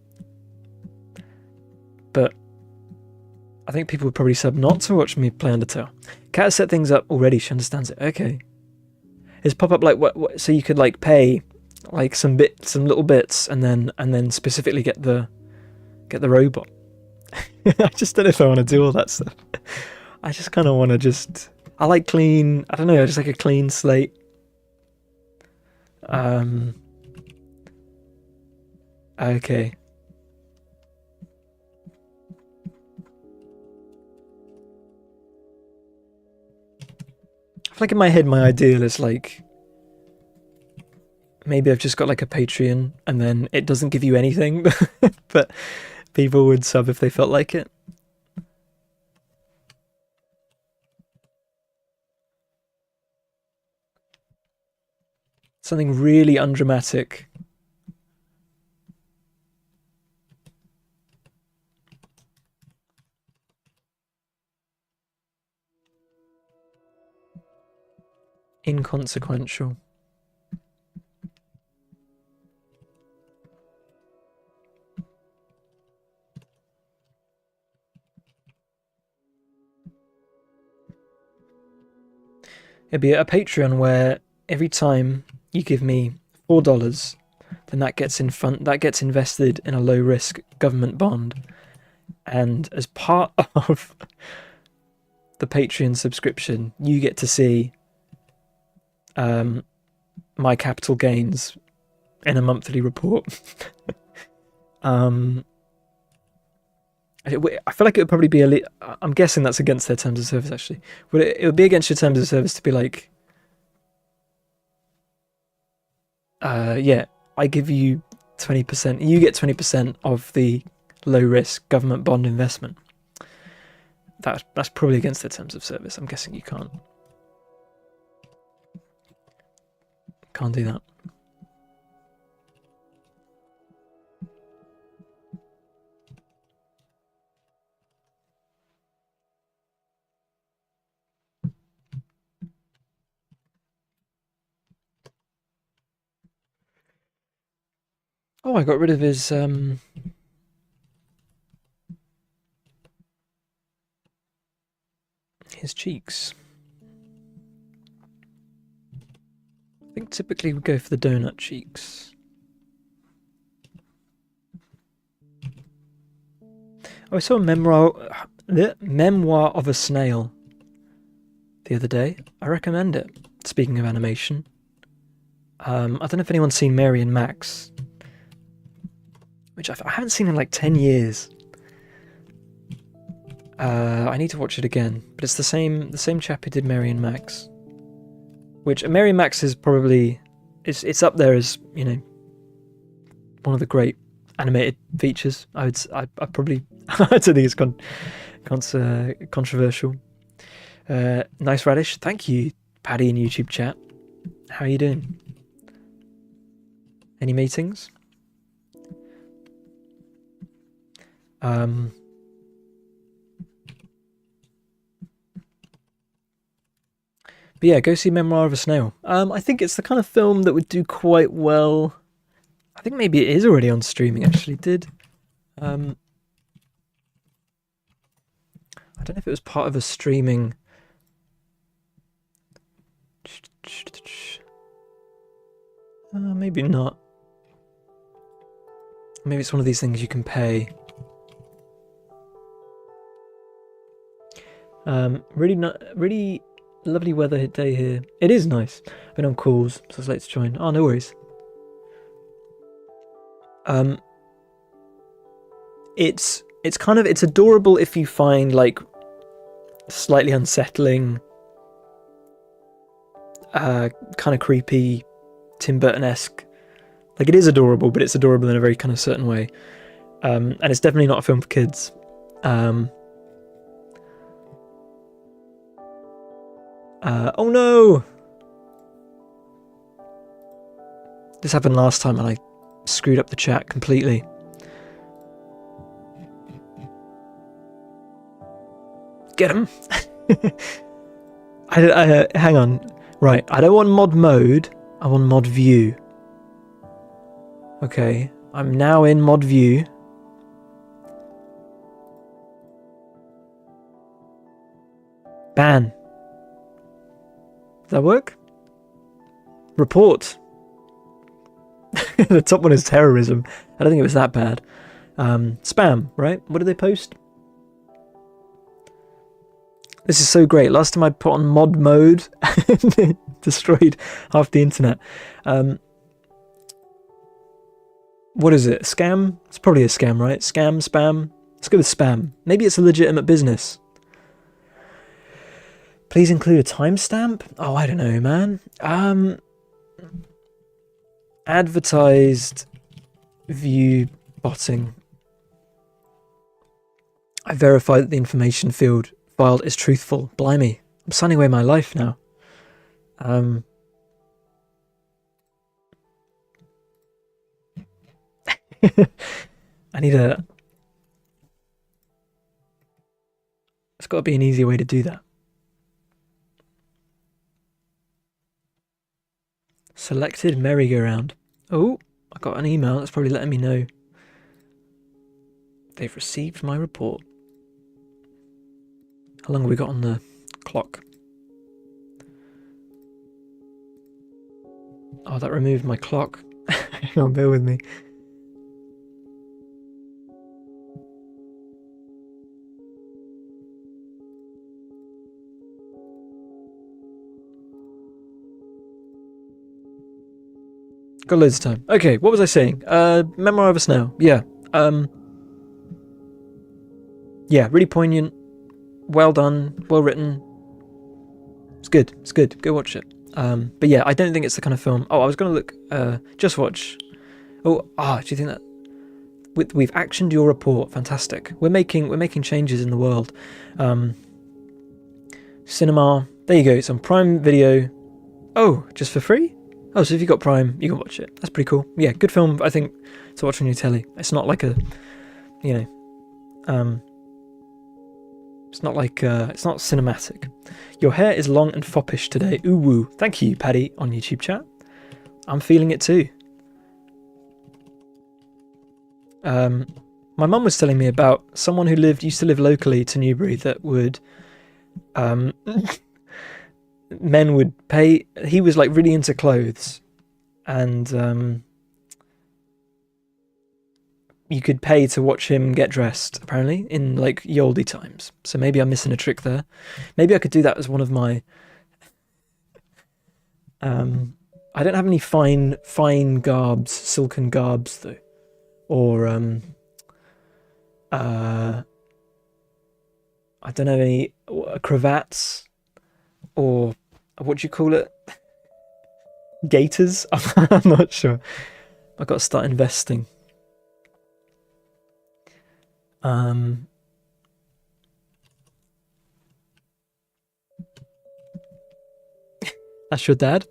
I think people would probably sub not to watch me play Undertale. Kat has set things up already, she understands it. Okay. Is pop-up like what so you could like pay like some little bits, and then specifically get the robot. I just don't know if I want to do all that stuff. I just kind of want to I like clean. I don't know. I just like a clean slate. Okay. I feel like in my head, my ideal is like maybe I've just got like a Patreon, and then it doesn't give you anything, but people would sub if they felt like it. Something really undramatic. Inconsequential. It'd be a Patreon where every time you give me $4, then that gets invested in a low risk government bond, and as part of the Patreon subscription, you get to see my capital gains in a monthly report. I feel like it would probably be I'm guessing that's against their terms of service, actually. But it would be against your terms of service to be like, yeah, I give you 20%, you get 20% of the low risk government bond investment. That's probably against their terms of service. I'm guessing you can't do that. Oh, I got rid of his cheeks. I think typically we go for the donut cheeks. Oh, I saw a memoir of a snail the other day. I recommend it. Speaking of animation, I don't know if anyone's seen Mary and Max, which I haven't seen in like 10 years. I need to watch it again, but it's the same chap who did Mary and Max. Which Mary and Max is probably it's up there as, you know, one of the great animated features. I probably I don't think it's controversial. Nice Radish, thank you, Paddy in YouTube chat. How are you doing? Any meetings? But yeah, go see Memoir of a Snail. I think it's the kind of film that would do quite well. I think maybe it is already on streaming, actually. I don't know if it was part of a streaming. Maybe not. Maybe it's one of these things you can pay. Really lovely weather day here. It is nice. I've been on calls, so it's late to join. Oh, no worries. It's adorable if you find like slightly unsettling, kind of creepy, Tim Burton-esque. Like, it is adorable, but it's adorable in a very kind of certain way. And it's definitely not a film for kids. Oh no! This happened last time and I screwed up the chat completely. Get him! Hang on. Right, I don't want mod mode, I want mod view. Okay, I'm now in mod view. Ban. Does that work? Report. The top one is terrorism. I don't think it was that bad. Spam, right? What did they post? This is so great. Last time I put on mod mode, it destroyed half the internet. What is it? Scam? It's probably a scam, right? Scam, spam. Let's go with spam. Maybe it's a legitimate business. Please include a timestamp? Oh, I don't know, man. Advertised view botting. I verify that the information field filed is truthful. Blimey, I'm signing away my life now. I need a... It's got to be an easier way to do that. Selected merry-go-round. Oh, I got an email. That's probably letting me know they've received my report. How long have we got on the clock? Oh, that removed my clock. Hang on, bear with me. Got loads of time. Okay, what was I saying? Memoir of a Snail. Yeah. Yeah, really poignant. Well done. Well written. It's good. It's good. Go watch it. But yeah, I don't think it's the kind of film. Oh, I was going to look. Just watch. Oh, do you think that we've actioned your report? Fantastic. We're making changes in the world. Cinema. There you go. It's on Prime Video. Oh, just for free? Oh, so if you've got Prime, you can watch it. That's pretty cool. Yeah, good film, I think, to watch on your telly. It's not like a, it's not like, it's not cinematic. Your hair is long and foppish today. Ooh woo. Thank you, Paddy, on YouTube chat. I'm feeling it too. My mum was telling me about someone who used to live locally to Newbury that would, men would pay. He was like really into clothes, and you could pay to watch him get dressed, apparently, in like ye olde times. So maybe I'm missing a trick there. Maybe I could do that as one of my I don't have any fine garbs, silken garbs though, or I don't have any cravats, or what do you call it? Gaiters? I'm not sure. I've got to start investing. That's your dad?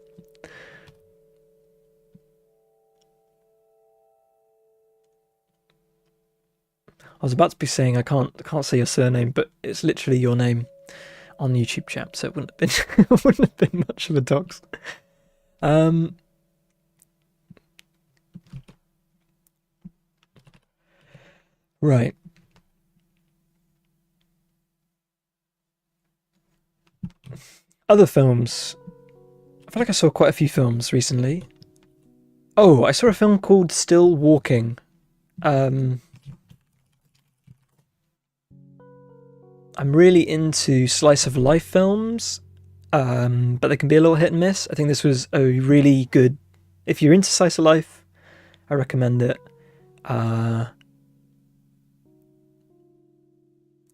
I was about to be saying I can't say your surname, but it's literally your name on YouTube chat, so it wouldn't have been wouldn't have been much of a dox. Right. Other films. I feel like I saw quite a few films recently. Oh, I saw a film called Still Walking. I'm really into slice of life films, but they can be a little hit and miss. I think this was a really good. If you're into slice of life, I recommend it.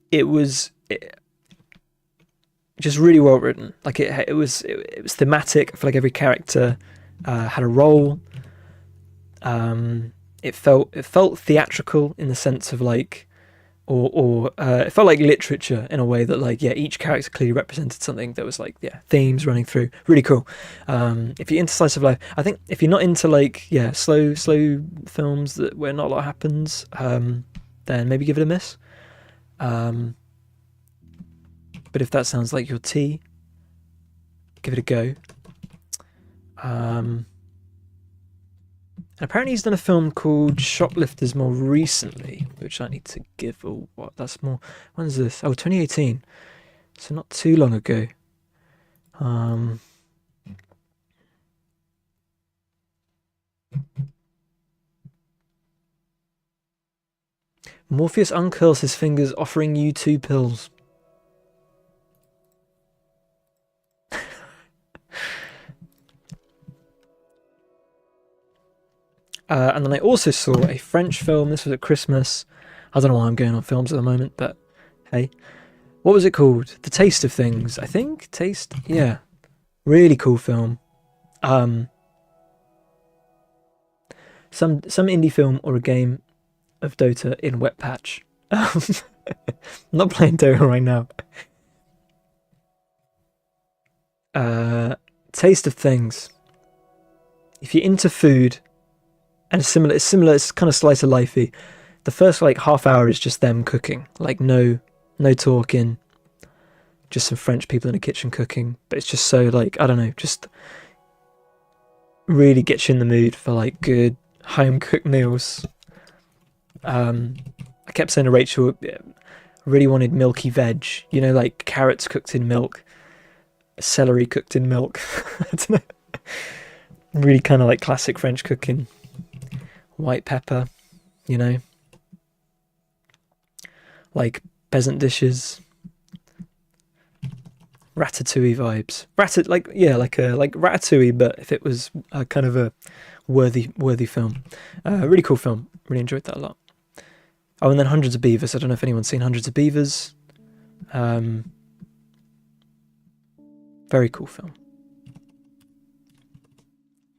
It was just really well written. Like it was thematic. I feel like every character had a role. It felt theatrical in the sense of like. Or it felt like literature in a way that like each character clearly represented something that was like themes running through. Really cool. If you're into slice of life, I think if you're not into like slow films where not a lot happens, then maybe give it a miss. But if that sounds like your tea, give it a go. Apparently he's done a film called Shoplifters more recently, which I need to give a what. That's more. When's this? Oh, 2018. So not too long ago. Morpheus uncurls his fingers, offering you 2 pills. And then I also saw a French film. This was at Christmas. I don't know why I'm going on films at the moment, but hey. What was it called? The Taste of Things, I think? Taste? Yeah. Really cool film. Some indie film or a game of Dota in Wet Patch. I'm not playing Dota right now. Taste of Things. If you're into food, and it's similar, it's kind of slice of lifey. The first like half hour is just them cooking, like no talking, just some French people in a kitchen cooking. But it's just so like, I don't know, just really gets you in the mood for like good home cooked meals. I kept saying to Rachel, I really wanted milky veg, you know, like carrots cooked in milk, celery cooked in milk. I don't know. Really kind of like classic French cooking. White pepper, you know, like peasant dishes, ratatouille vibes. Like ratatouille, but if it was a kind of a worthy film. Really cool film. Really enjoyed that a lot. Oh, and then Hundreds of Beavers. I don't know if anyone's seen Hundreds of Beavers. Very cool film.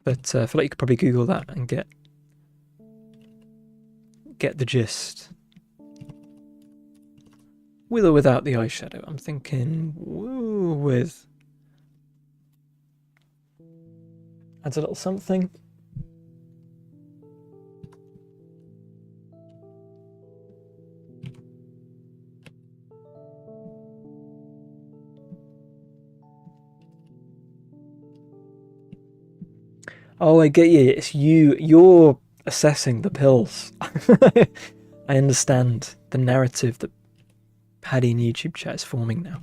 But I feel like you could probably Google that and get the gist. With or without the eyeshadow? I'm thinking with. Adds a little something. Oh, I get you. It's you. You're assessing the pills. I understand the narrative that Paddy in YouTube chat is forming now.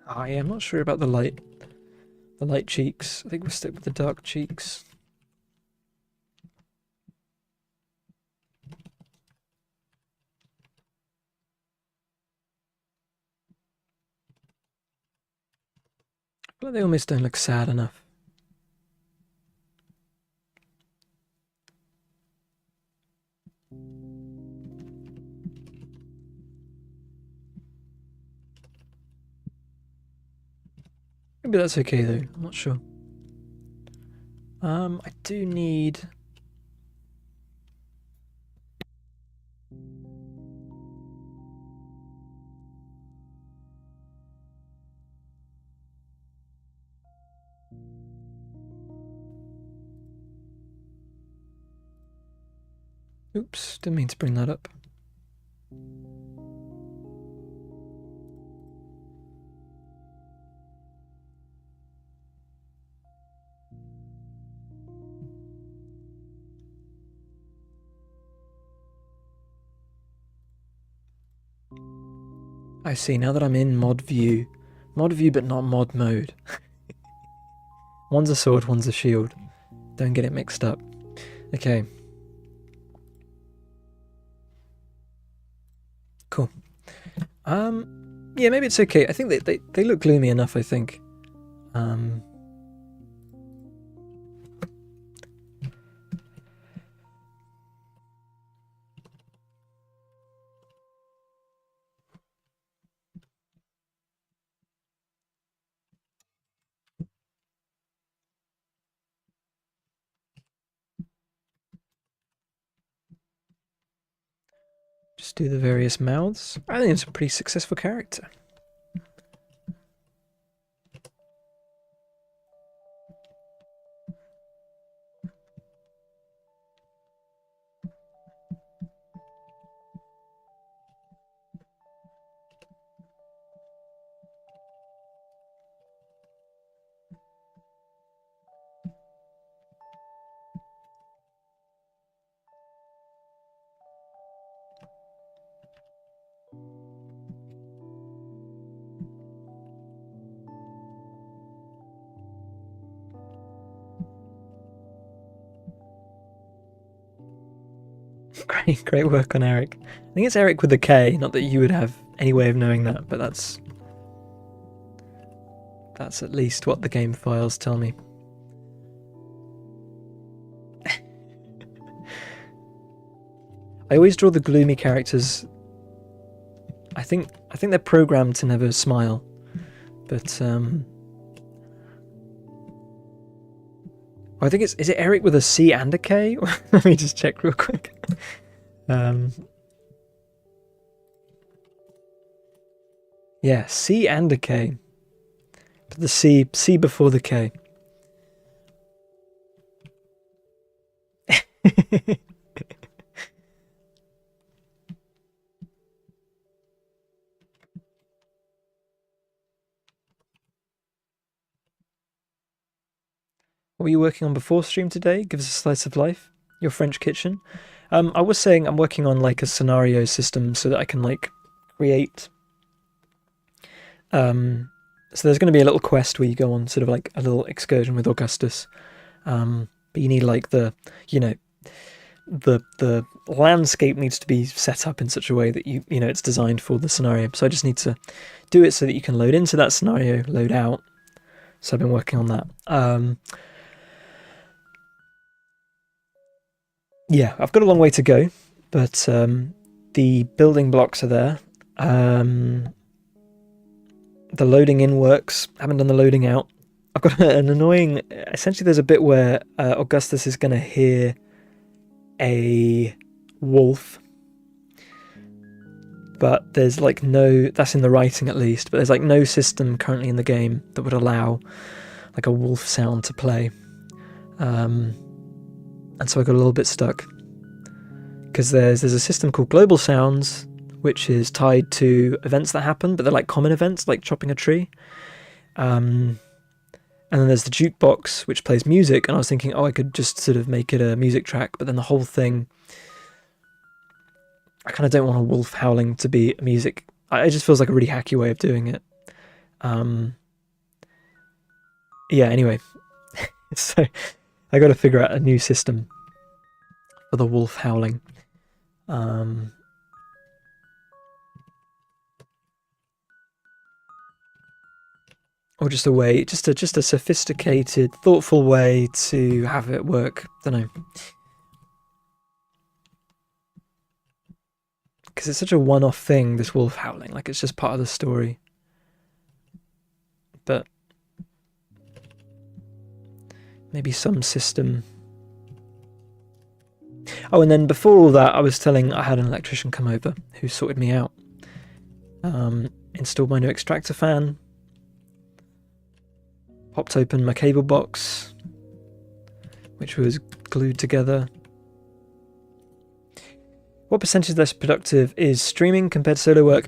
Oh yeah, I'm not sure about the light cheeks. I think we'll stick with the dark cheeks. But they almost don't look sad enough. Maybe that's okay though, I'm not sure. I do need... Oops, didn't mean to bring that up. I see, now that I'm in mod view but not mod mode. One's a sword, one's a shield. Don't get it mixed up. Okay. Cool. Yeah, maybe it's okay. I think they look gloomy enough, I think. Just do the various mouths. I think it's a pretty successful character. Great work on Eric. I think it's Eric with a K, not that you would have any way of knowing that, but that's at least what the game files tell me. I always draw the gloomy characters. I think they're programmed to never smile, but I think is it Eric with a C and a K? Let me just check real quick. Yeah, C and a K. But the C before the K. What were you working on before stream today? Give us a slice of life. Your French kitchen. I was saying I'm working on like a scenario system so that I can like create. So there's going to be a little quest where you go on sort of like a little excursion with Augustus. But you need like the landscape needs to be set up in such a way that you know it's designed for the scenario. So I just need to do it so that you can load into that scenario, load out. So I've been working on that. Yeah, I've got a long way to go, but the building blocks are there. The loading in works. Haven't done the loading out. I've got an annoying... Essentially, there's a bit where Augustus is going to hear a wolf. But there's like no... That's in the writing at least. But there's like no system currently in the game that would allow like a wolf sound to play. And so I got a little bit stuck. Because there's a system called Global Sounds, which is tied to events that happen, but they're like common events, like chopping a tree. And then there's the jukebox, which plays music, and I was thinking, oh, I could just sort of make it a music track, but then the whole thing... I kind of don't want a wolf howling to be music. It just feels like a really hacky way of doing it. Yeah, anyway. So I got to figure out a new system for the wolf howling. Or just a way, just a sophisticated, thoughtful way to have it work. Don't know. Because it's such a one-off thing, this wolf howling. Like, it's just part of the story. But maybe some system. Oh, and then before all that, I had an electrician come over who sorted me out. Installed my new extractor fan. Popped open my cable box, which was glued together. What percentage less productive is streaming compared to solo work?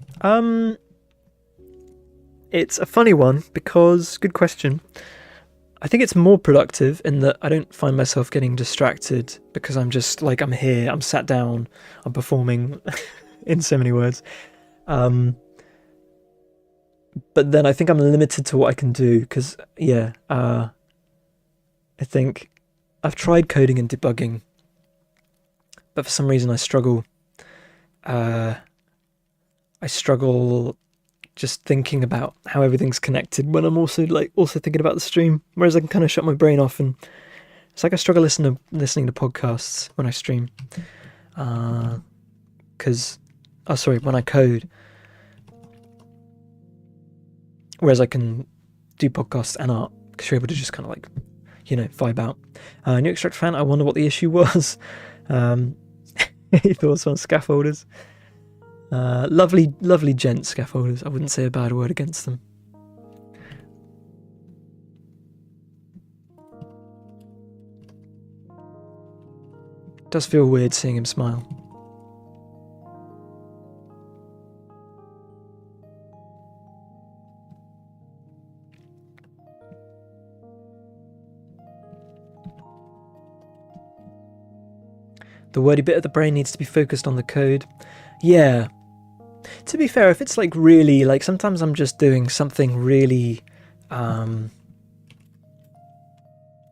It's a funny one because, good question. I think it's more productive in that I don't find myself getting distracted because I'm just like, I'm here, I'm sat down, I'm performing in so many words. But then I think I'm limited to what I can do because, yeah, I think I've tried coding and debugging, but for some reason I struggle. I struggle just thinking about how everything's connected when I'm also thinking about the stream. Whereas I can kind of shut my brain off, and it's like I struggle listening to podcasts when I stream. When I code. Whereas I can do podcasts and art because you're able to just kind of like, vibe out. New extractor fan, I wonder what the issue was. Any thoughts on scaffolders? Lovely gent scaffolders. I wouldn't say a bad word against them. It does feel weird seeing him smile. The wordy bit of the brain needs to be focused on the code. Yeah. To be fair, if it's like really, like sometimes I'm just doing something really, I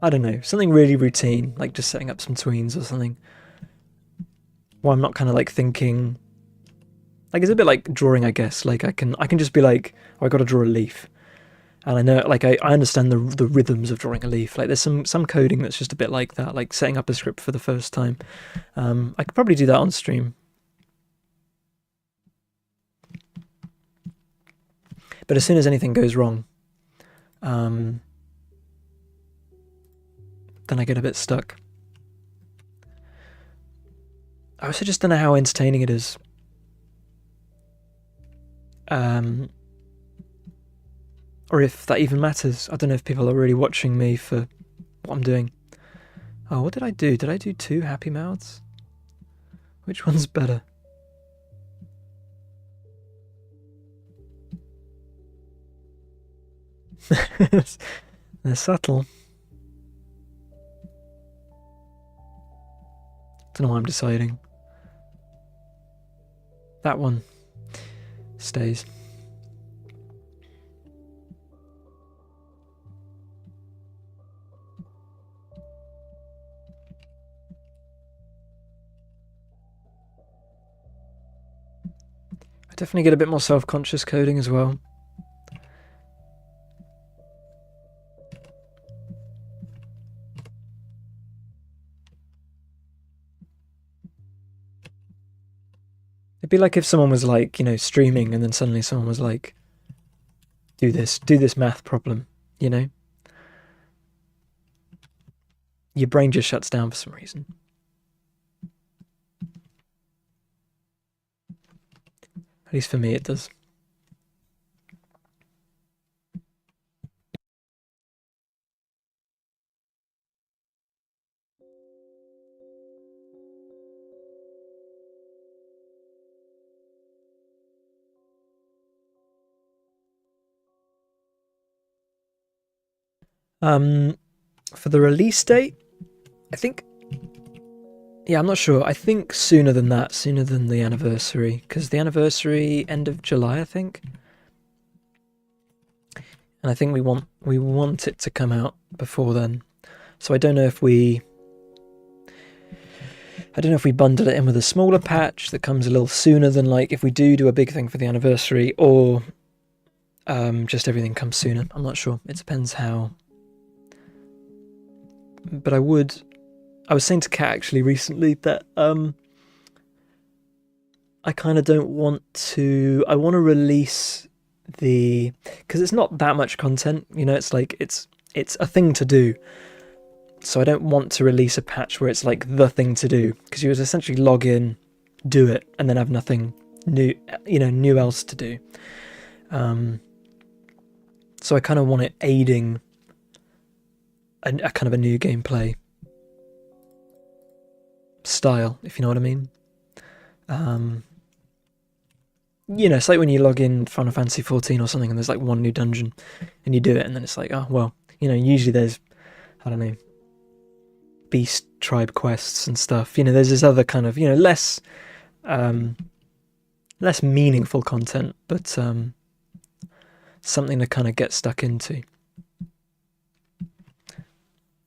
don't know, something really routine, like just setting up some tweens or something, Where I'm not kind of like thinking, like it's a bit like drawing, I guess. Like I can just be like, oh, I got to draw a leaf, and I know, like I understand the rhythms of drawing a leaf. Like there's some coding that's just a bit like that, like setting up a script for the first time. I could probably do that on stream. But as soon as anything goes wrong, then I get a bit stuck. I also just don't know how entertaining it is. Or if that even matters. I don't know if people are really watching me for what I'm doing. Oh, what did I do? Did I do 2 happy mouths? Which one's better? They're subtle. Don't know why I'm deciding. That one stays. I definitely get a bit more self-conscious coding as well. It'd be like if someone was like, you know, streaming and then suddenly someone was like, do this math problem, you know? Your brain just shuts down for some reason. At least for me it does. For the release date, I think, yeah, I'm not sure. I think sooner than that, sooner than the anniversary, because the anniversary end of July, I think. And I think we want it to come out before then. So I don't know if we bundle it in with a smaller patch that comes a little sooner than, like, if we do a big thing for the anniversary, or just everything comes sooner. I'm not sure. It depends how. But I was saying to Kat actually recently that I kind of don't want to. I want to release because it's not that much content. You know, it's like it's a thing to do. So I don't want to release a patch where it's like the thing to do, because you would essentially log in, do it, and then have nothing new, new else to do. So I kind of want it aiding a kind of a new gameplay style, if you know what I mean. It's like when you log in Final Fantasy 14 or something and there's like one new dungeon and you do it and then it's like, oh, well, usually there's, I don't know, beast tribe quests and stuff. There's this other kind of, less meaningful content, but something to kind of get stuck into.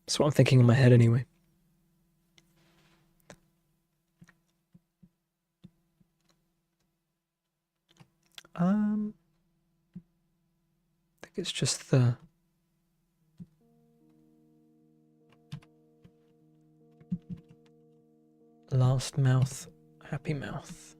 That's what I'm thinking in my head anyway. I think it's just the last mouth, happy mouth.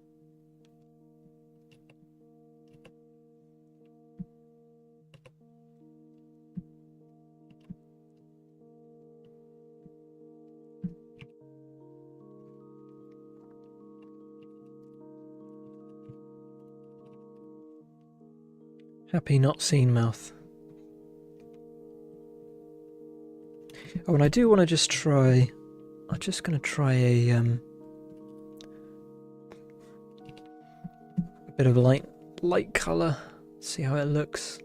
Happy not seen mouth. Oh, and I do want to just try. I'm just going to try a bit of light color. See how it looks.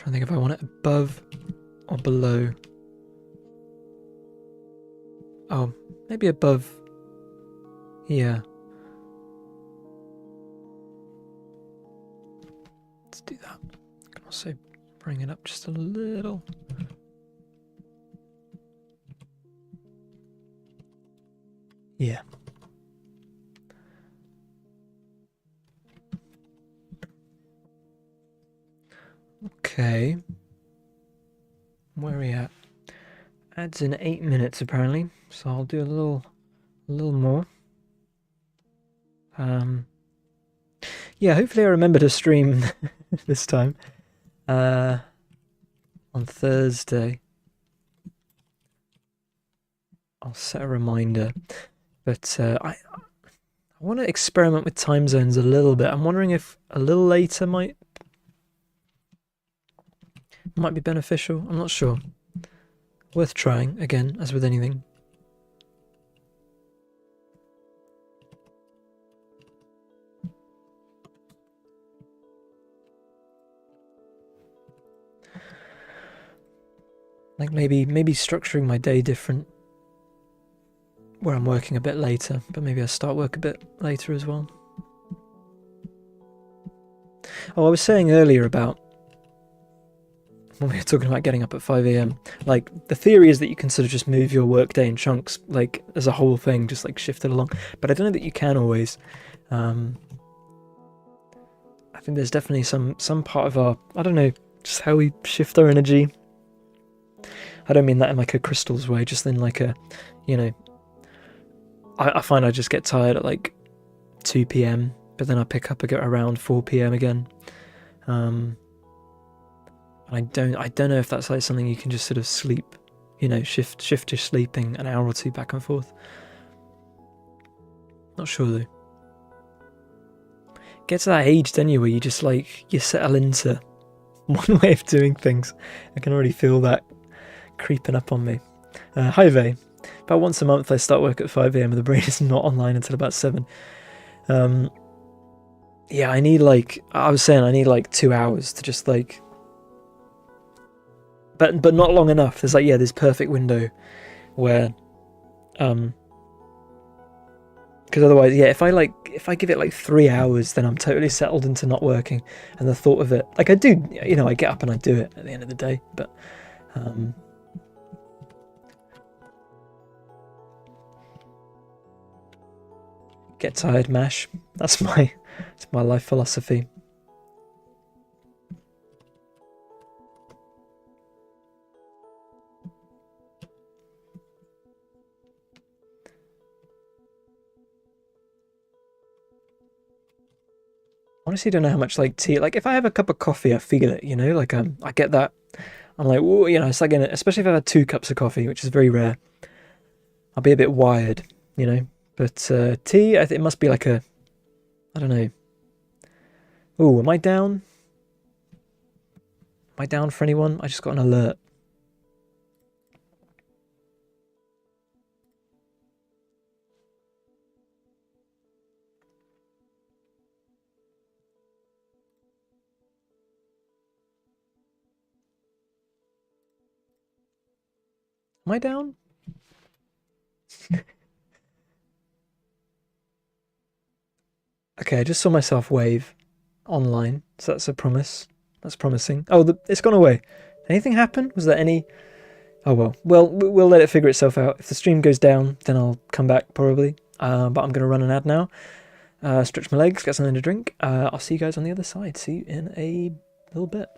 trying to think if I want it above or below. Oh, maybe above here. Let's do that. I can also bring it up just a little. Yeah. Okay. Where are we at? Adds in 8 minutes apparently, so I'll do a little more. Yeah, hopefully I remember to stream this time. On Thursday. I'll set a reminder. But I want to experiment with time zones a little bit. I'm wondering if a little later might be beneficial. I'm not sure. Worth trying, again, as with anything. Like maybe structuring my day different, where I'm working a bit later, but maybe I start work a bit later as well. Oh, I was saying earlier about when we were talking about getting up at 5 a.m. Like, the theory is that you can sort of just move your workday in chunks, like, as a whole thing, just like shift it along. But I don't know that you can always. I think there's definitely some part of our, I don't know, just how we shift our energy. I don't mean that in like a crystals way, just in like a, you know, I find I just get tired at like 2 p.m, but then I pick up again around 4 p.m. again. I don't know if that's like something you can just sort of sleep, you know, shift your sleeping an hour or two back and forth. Not sure though. Get to that age, don't you, where you just like, you settle into one way of doing things. I can already feel that creeping up on me. Hi Vay. About once a month I start work at 5 a.m. and the brain is not online until about 7. Yeah, I need like, I was saying I need like 2 hours to just like, but not long enough. There's like, yeah, this perfect window where, because otherwise, yeah, if I give it like 3 hours, then I'm totally settled into not working. And the thought of it, like I do, you know, I get up and I do it at the end of the day, but, get tired, mash. That's my life philosophy. Honestly, don't know how much like tea. Like if I have a cup of coffee, I feel it. You know, like I get that. I'm like, whoa, you know, it's like especially if I've had 2 cups of coffee, which is very rare. I'll be a bit wired, you know. But tea, I think it must be like a, I don't know. Oh, am I down? Am I down for anyone? I just got an alert. Am I down? Okay, I just saw myself wave online, so that's a promise. That's promising. Oh, it's gone away. Anything happen? Was there any? Oh well. Well, we'll let it figure itself out. If the stream goes down, then I'll come back probably. But I'm gonna run an ad now. Stretch my legs, get something to drink. I'll see you guys on the other side. See you in a little bit.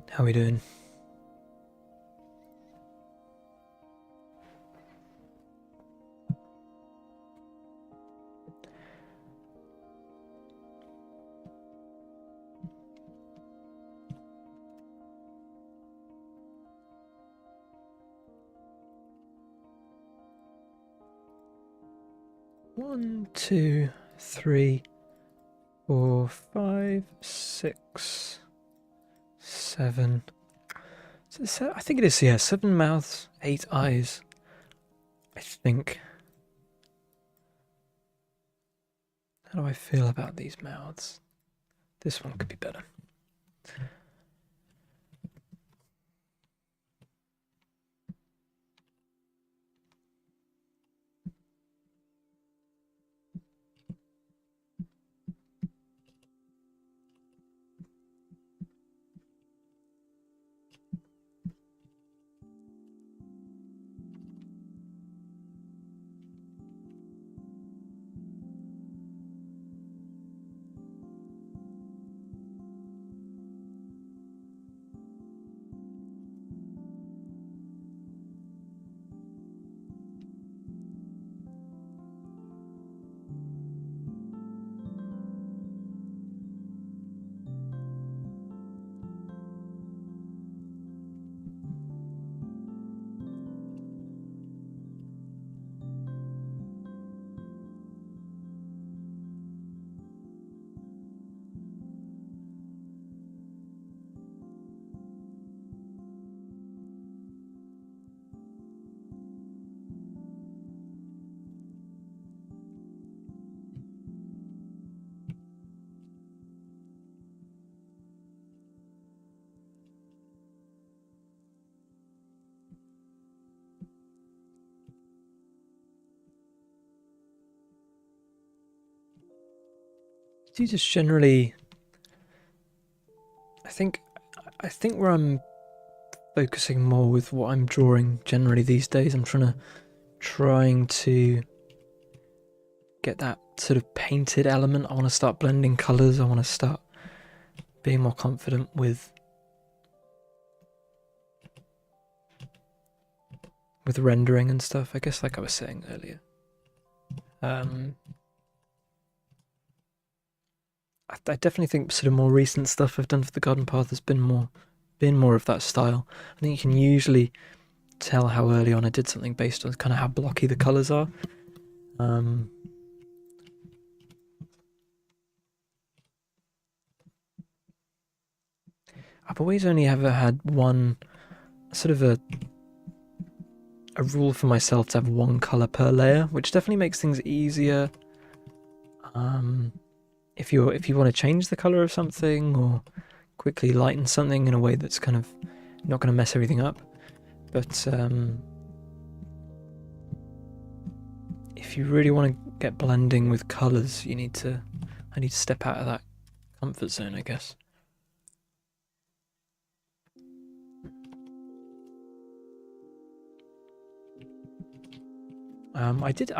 How are we doing? One, 2, 3, 4, 5, 6, 7. I think it is, yeah, 7 mouths, 8 eyes. I think. How do I feel about these mouths? This one could be better. Do you just generally... I think where I'm focusing more with what I'm drawing generally these days, I'm trying to get that sort of painted element. I want to start blending colours. I want to start being more confident with rendering and stuff. I guess, like I was saying earlier. I definitely think sort of more recent stuff I've done for the Garden Path has been more of that style. I think you can usually tell how early on I did something based on kind of how blocky the colours are. I've always only ever had one sort of a rule for myself to have one colour per layer, which definitely makes things easier. If you want to change the colour of something or quickly lighten something in a way that's kind of not going to mess everything up. But if you really want to get blending with colours, I need to step out of that comfort zone, I guess. I did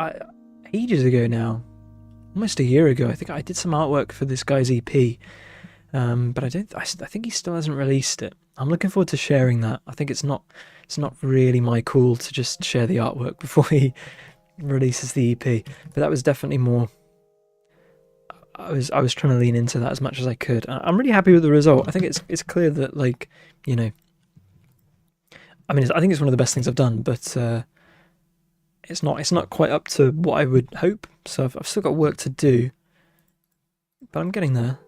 ages ago now, almost a year ago. I think I did some artwork for this guy's EP, but I think he still hasn't released it. I'm looking forward to sharing that. I think it's not really my call to just share the artwork before he releases the EP. But that was definitely more. I was trying to lean into that as much as I could. I'm really happy with the result. I think it's clear that, like, you know, I mean, I think it's one of the best things I've done, but it's not quite up to what I would hope. So I've still got work to do, but I'm getting there.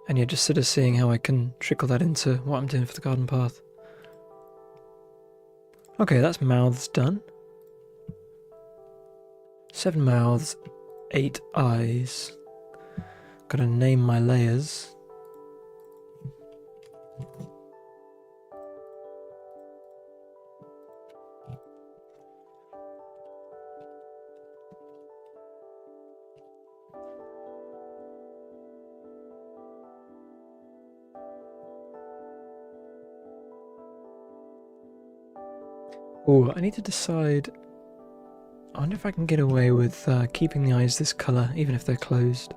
And you're just sort of seeing how I can trickle that into what I'm doing for the Garden Path. Okay, that's mouths done. 7 mouths, 8 eyes. Gotta name my layers. Oh, I need to decide. I wonder if I can get away with keeping the eyes this colour, even if they're closed.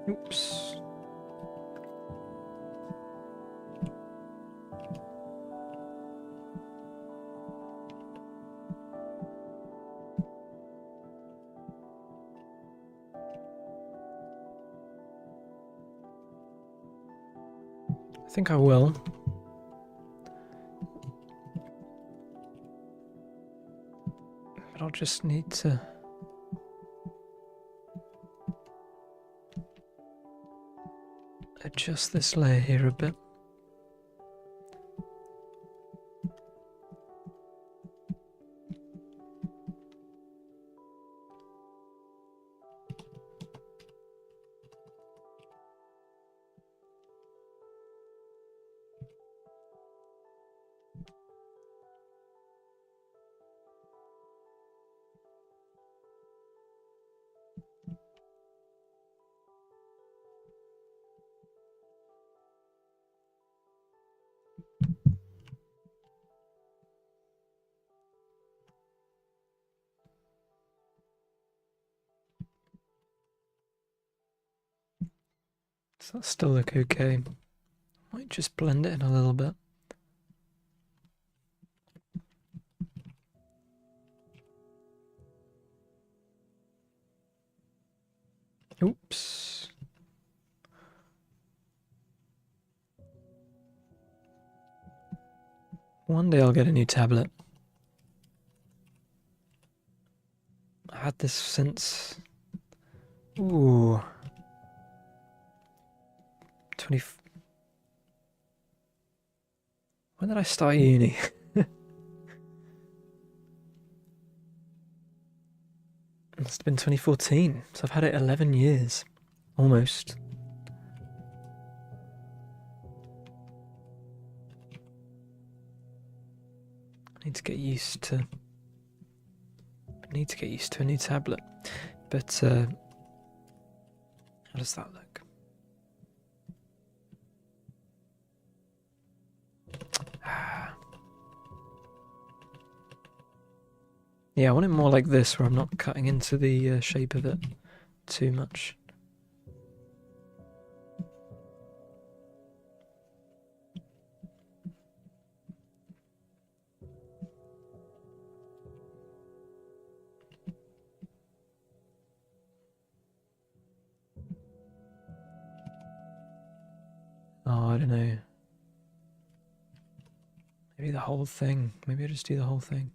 Oops. I think I will. But I'll just need to adjust this layer here a bit. Does that still look okay? Might just blend it in a little bit. Oops. One day I'll get a new tablet. I had this since... Ooh. 20... When did I start uni? Must have been 2014, so I've had it 11 years. Almost. I need to get used to a new tablet. But how does that look? Yeah, I want it more like this, where I'm not cutting into the shape of it too much. Oh, I don't know. Maybe the whole thing. Maybe I'll just do the whole thing.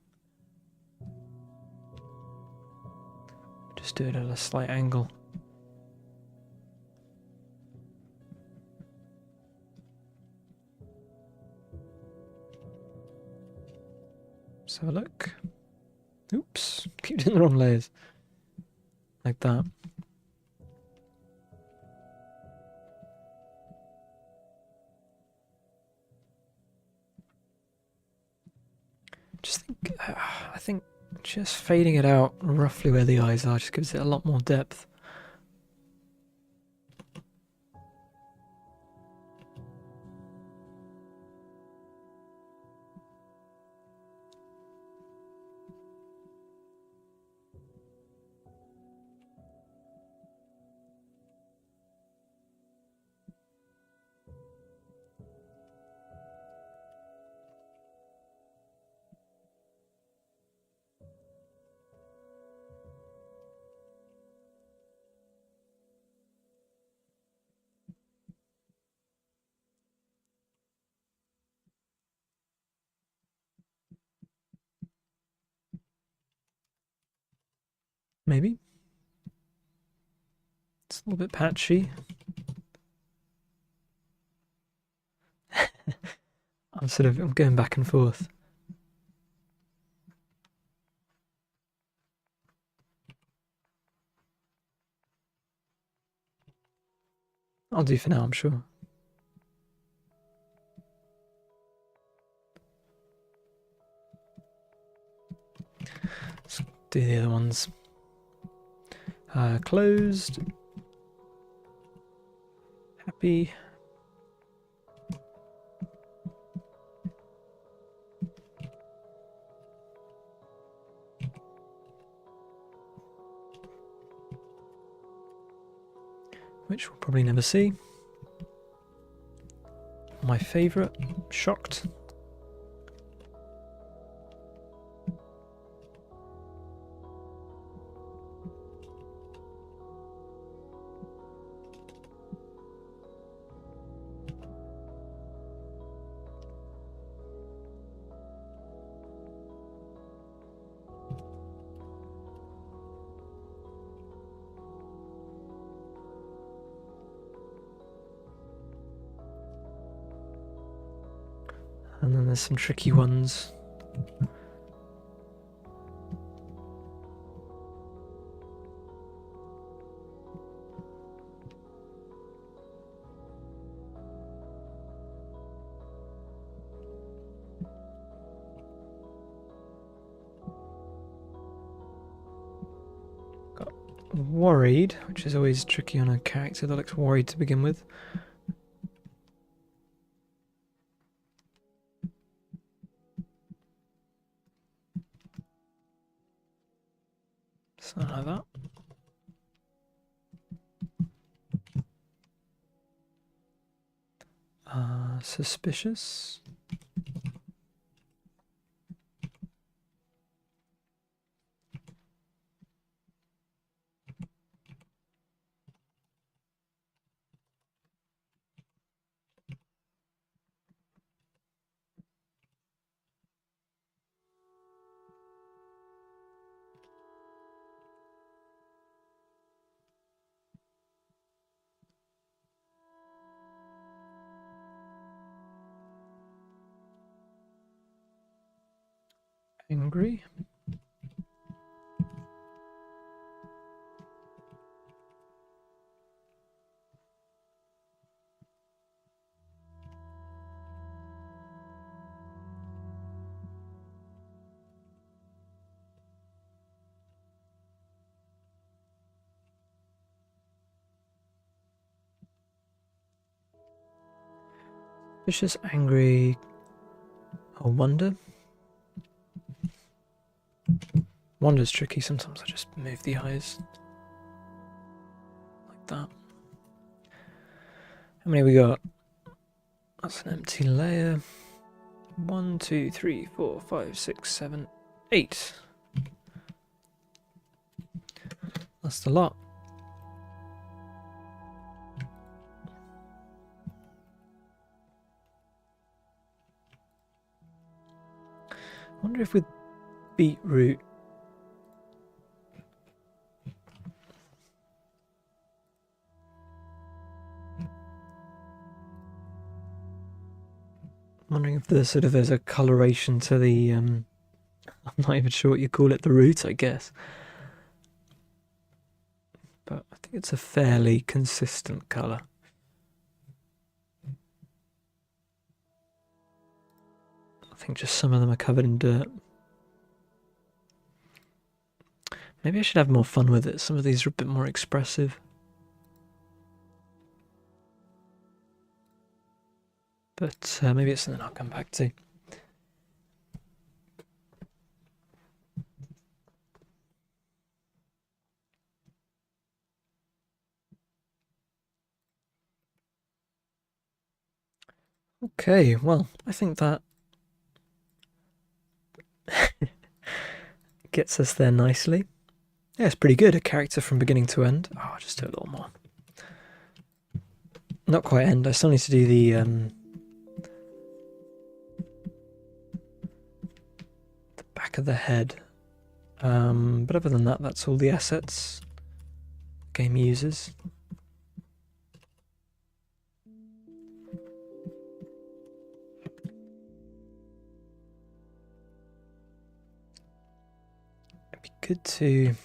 Just do it at a slight angle. Let's have a look. Oops, keep doing the wrong layers. Like that. I think just fading it out roughly where the eyes are just gives it a lot more depth. Maybe. It's a little bit patchy. I'm going back and forth. I'll do for now, I'm sure. Let's do the other ones. Closed. Happy. which we'll probably never see. My favourite, Shocked. And then there's some tricky ones. Got Worried, which is always tricky on a character that looks worried to begin with. Something like that. Suspicious. Angry. Vicious, angry, or wonder. Wonder's tricky. Sometimes I just move the eyes like that. How many we got? That's an empty layer. 1, 2, 3, 4, 5, 6, 7, 8. That's the lot. I wonder if with beetroot wondering if there's there's a coloration to the I'm not even sure what you call it, the root, I guess. But I think it's a fairly consistent colour. I think just some of them are covered in dirt. Maybe I should have more fun with it. Some of these are a bit more expressive. But maybe it's something I'll come back to. Okay, well, I think that gets us there nicely. Yeah, it's pretty good. A character from beginning to end. Oh, I'll just do a little more. Not quite end. I still need to do the back of the head. But other than that, that's all the assets the game uses. It'd be good to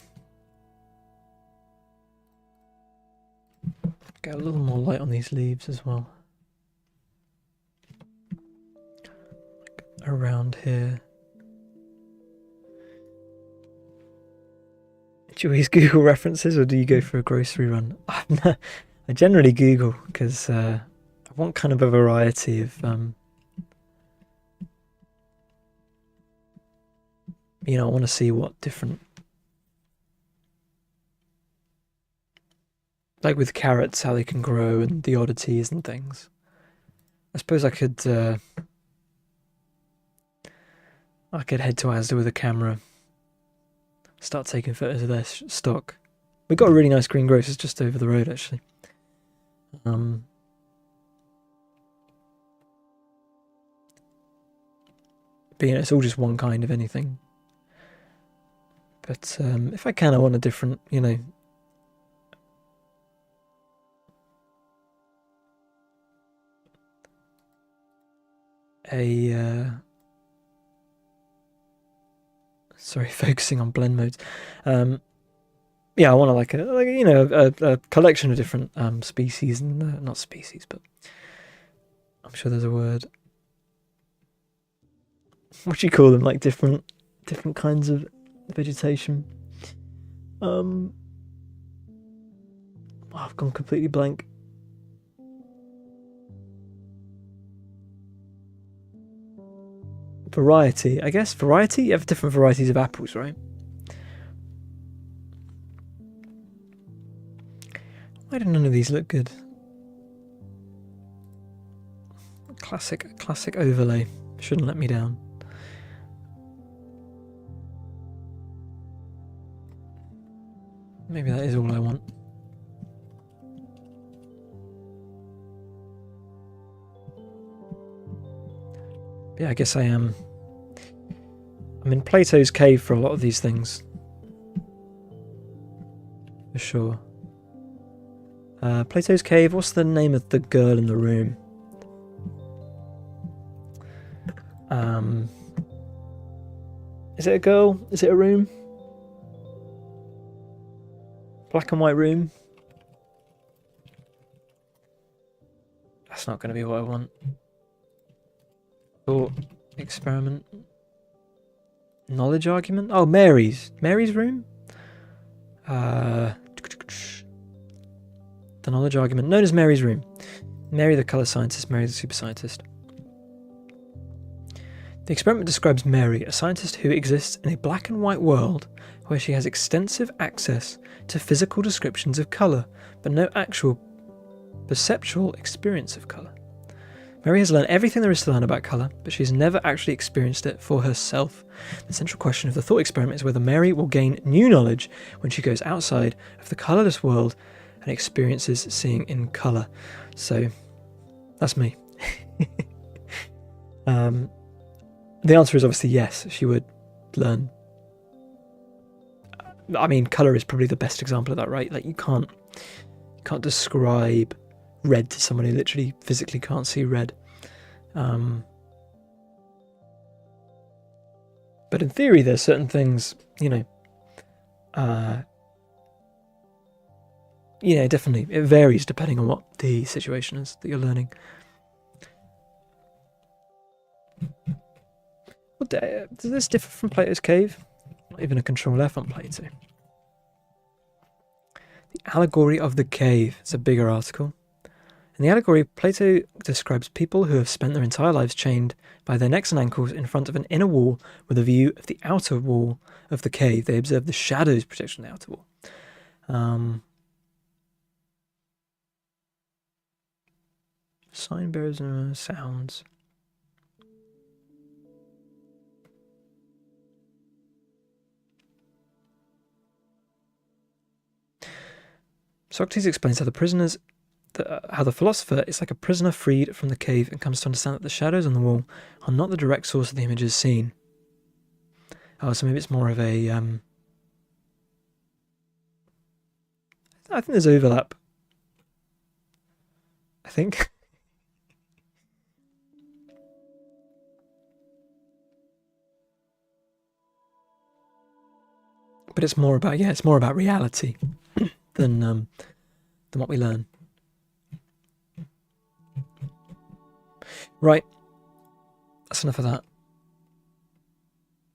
get a little more light on these leaves as well. Like around here. Do you always Google references or do you go for a grocery run? I generally Google because I want kind of a variety of, I want to see what different... like with carrots, how they can grow and the oddities and things. I suppose I could head to Asda with a camera, start taking photos of their stock. We've got a really nice greengrocers just over the road, actually. But you know, it's all just one kind of anything. But if I can, I want a different, you know, sorry, focusing on blend modes. Yeah, I want a collection of different species and not species, but I'm sure there's a word. What do you call them? Like different kinds of vegetation. Oh, I've gone completely blank. Variety, I guess. Variety? You have different varieties of apples, right? Why do none of these look good? Classic overlay. Shouldn't let me down. Maybe that is all I want. Yeah, I guess I am. I'm in Plato's cave for a lot of these things. For sure. Plato's cave, what's the name of the girl in the room? Is it a girl? Is it a room? Black and white room? That's not going to be what I want. Thought experiment. Knowledge argument? Oh, Mary's room? The knowledge argument, known as Mary's room. Mary the colour scientist, Mary the super scientist. The experiment describes Mary, a scientist who exists in a black and white world where she has extensive access to physical descriptions of colour, but no actual perceptual experience of colour. Mary has learned everything there is to learn about colour, but she has never actually experienced it for herself. The central question of the thought experiment is whether Mary will gain new knowledge when she goes outside of the colourless world and experiences seeing in colour. So, that's me. The answer is obviously yes, she would learn. I mean, colour is probably the best example of that, right? Like, you can't describe red to someone who literally physically can't see red. But in theory, there's certain things, definitely it varies depending on what the situation is that you're learning. Does this differ from Plato's cave? Not even a Control F on Plato. The allegory of the cave. It's a bigger article. In the allegory, Plato describes people who have spent their entire lives chained by their necks and ankles in front of an inner wall with a view of the outer wall of the cave. They observe the shadows projected on the outer wall. Sign bearers and sounds. Socrates explains how the philosopher is like a prisoner freed from the cave and comes to understand that the shadows on the wall are not the direct source of the images seen. Oh, so maybe it's more of a... I think there's overlap. I think. But it's more about reality than what we learn. Right, that's enough of that.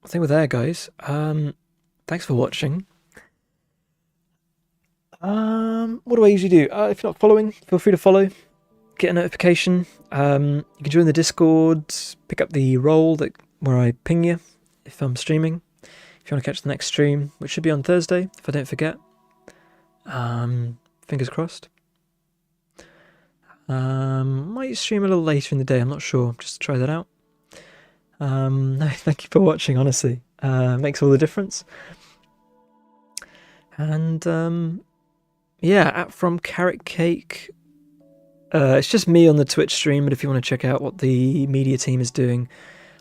I think we're there, guys. Thanks for watching. What do I usually do? If you're not following, feel free to follow. Get a notification. You can join the Discord. Pick up the role where I ping you if I'm streaming. If you want to catch the next stream, which should be on Thursday, if I don't forget. Fingers crossed. Might stream a little later in the day, I'm not sure. Just try that out. No, thank you for watching, honestly. Makes all the difference. And yeah, from Carrot Cake. It's just me on the Twitch stream, but if you want to check out what the media team is doing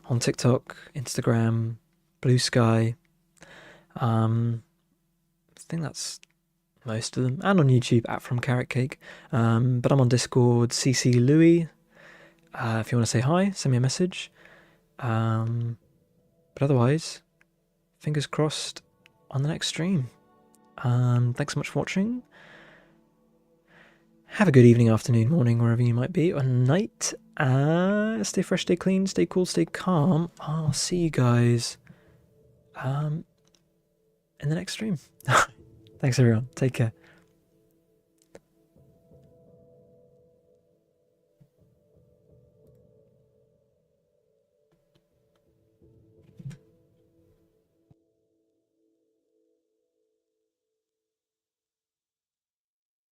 on TikTok, Instagram, Blue Sky, I think that's most of them, and on YouTube @from Carrot Cake. But I'm on Discord, CC Louis. If you want to say hi, send me a message. But otherwise, fingers crossed on the next stream. Thanks so much for watching. Have a good evening, afternoon, morning, wherever you might be, or night. Stay fresh, stay clean, stay cool, stay calm. I'll see you guys in the next stream. Thanks, everyone. Take care.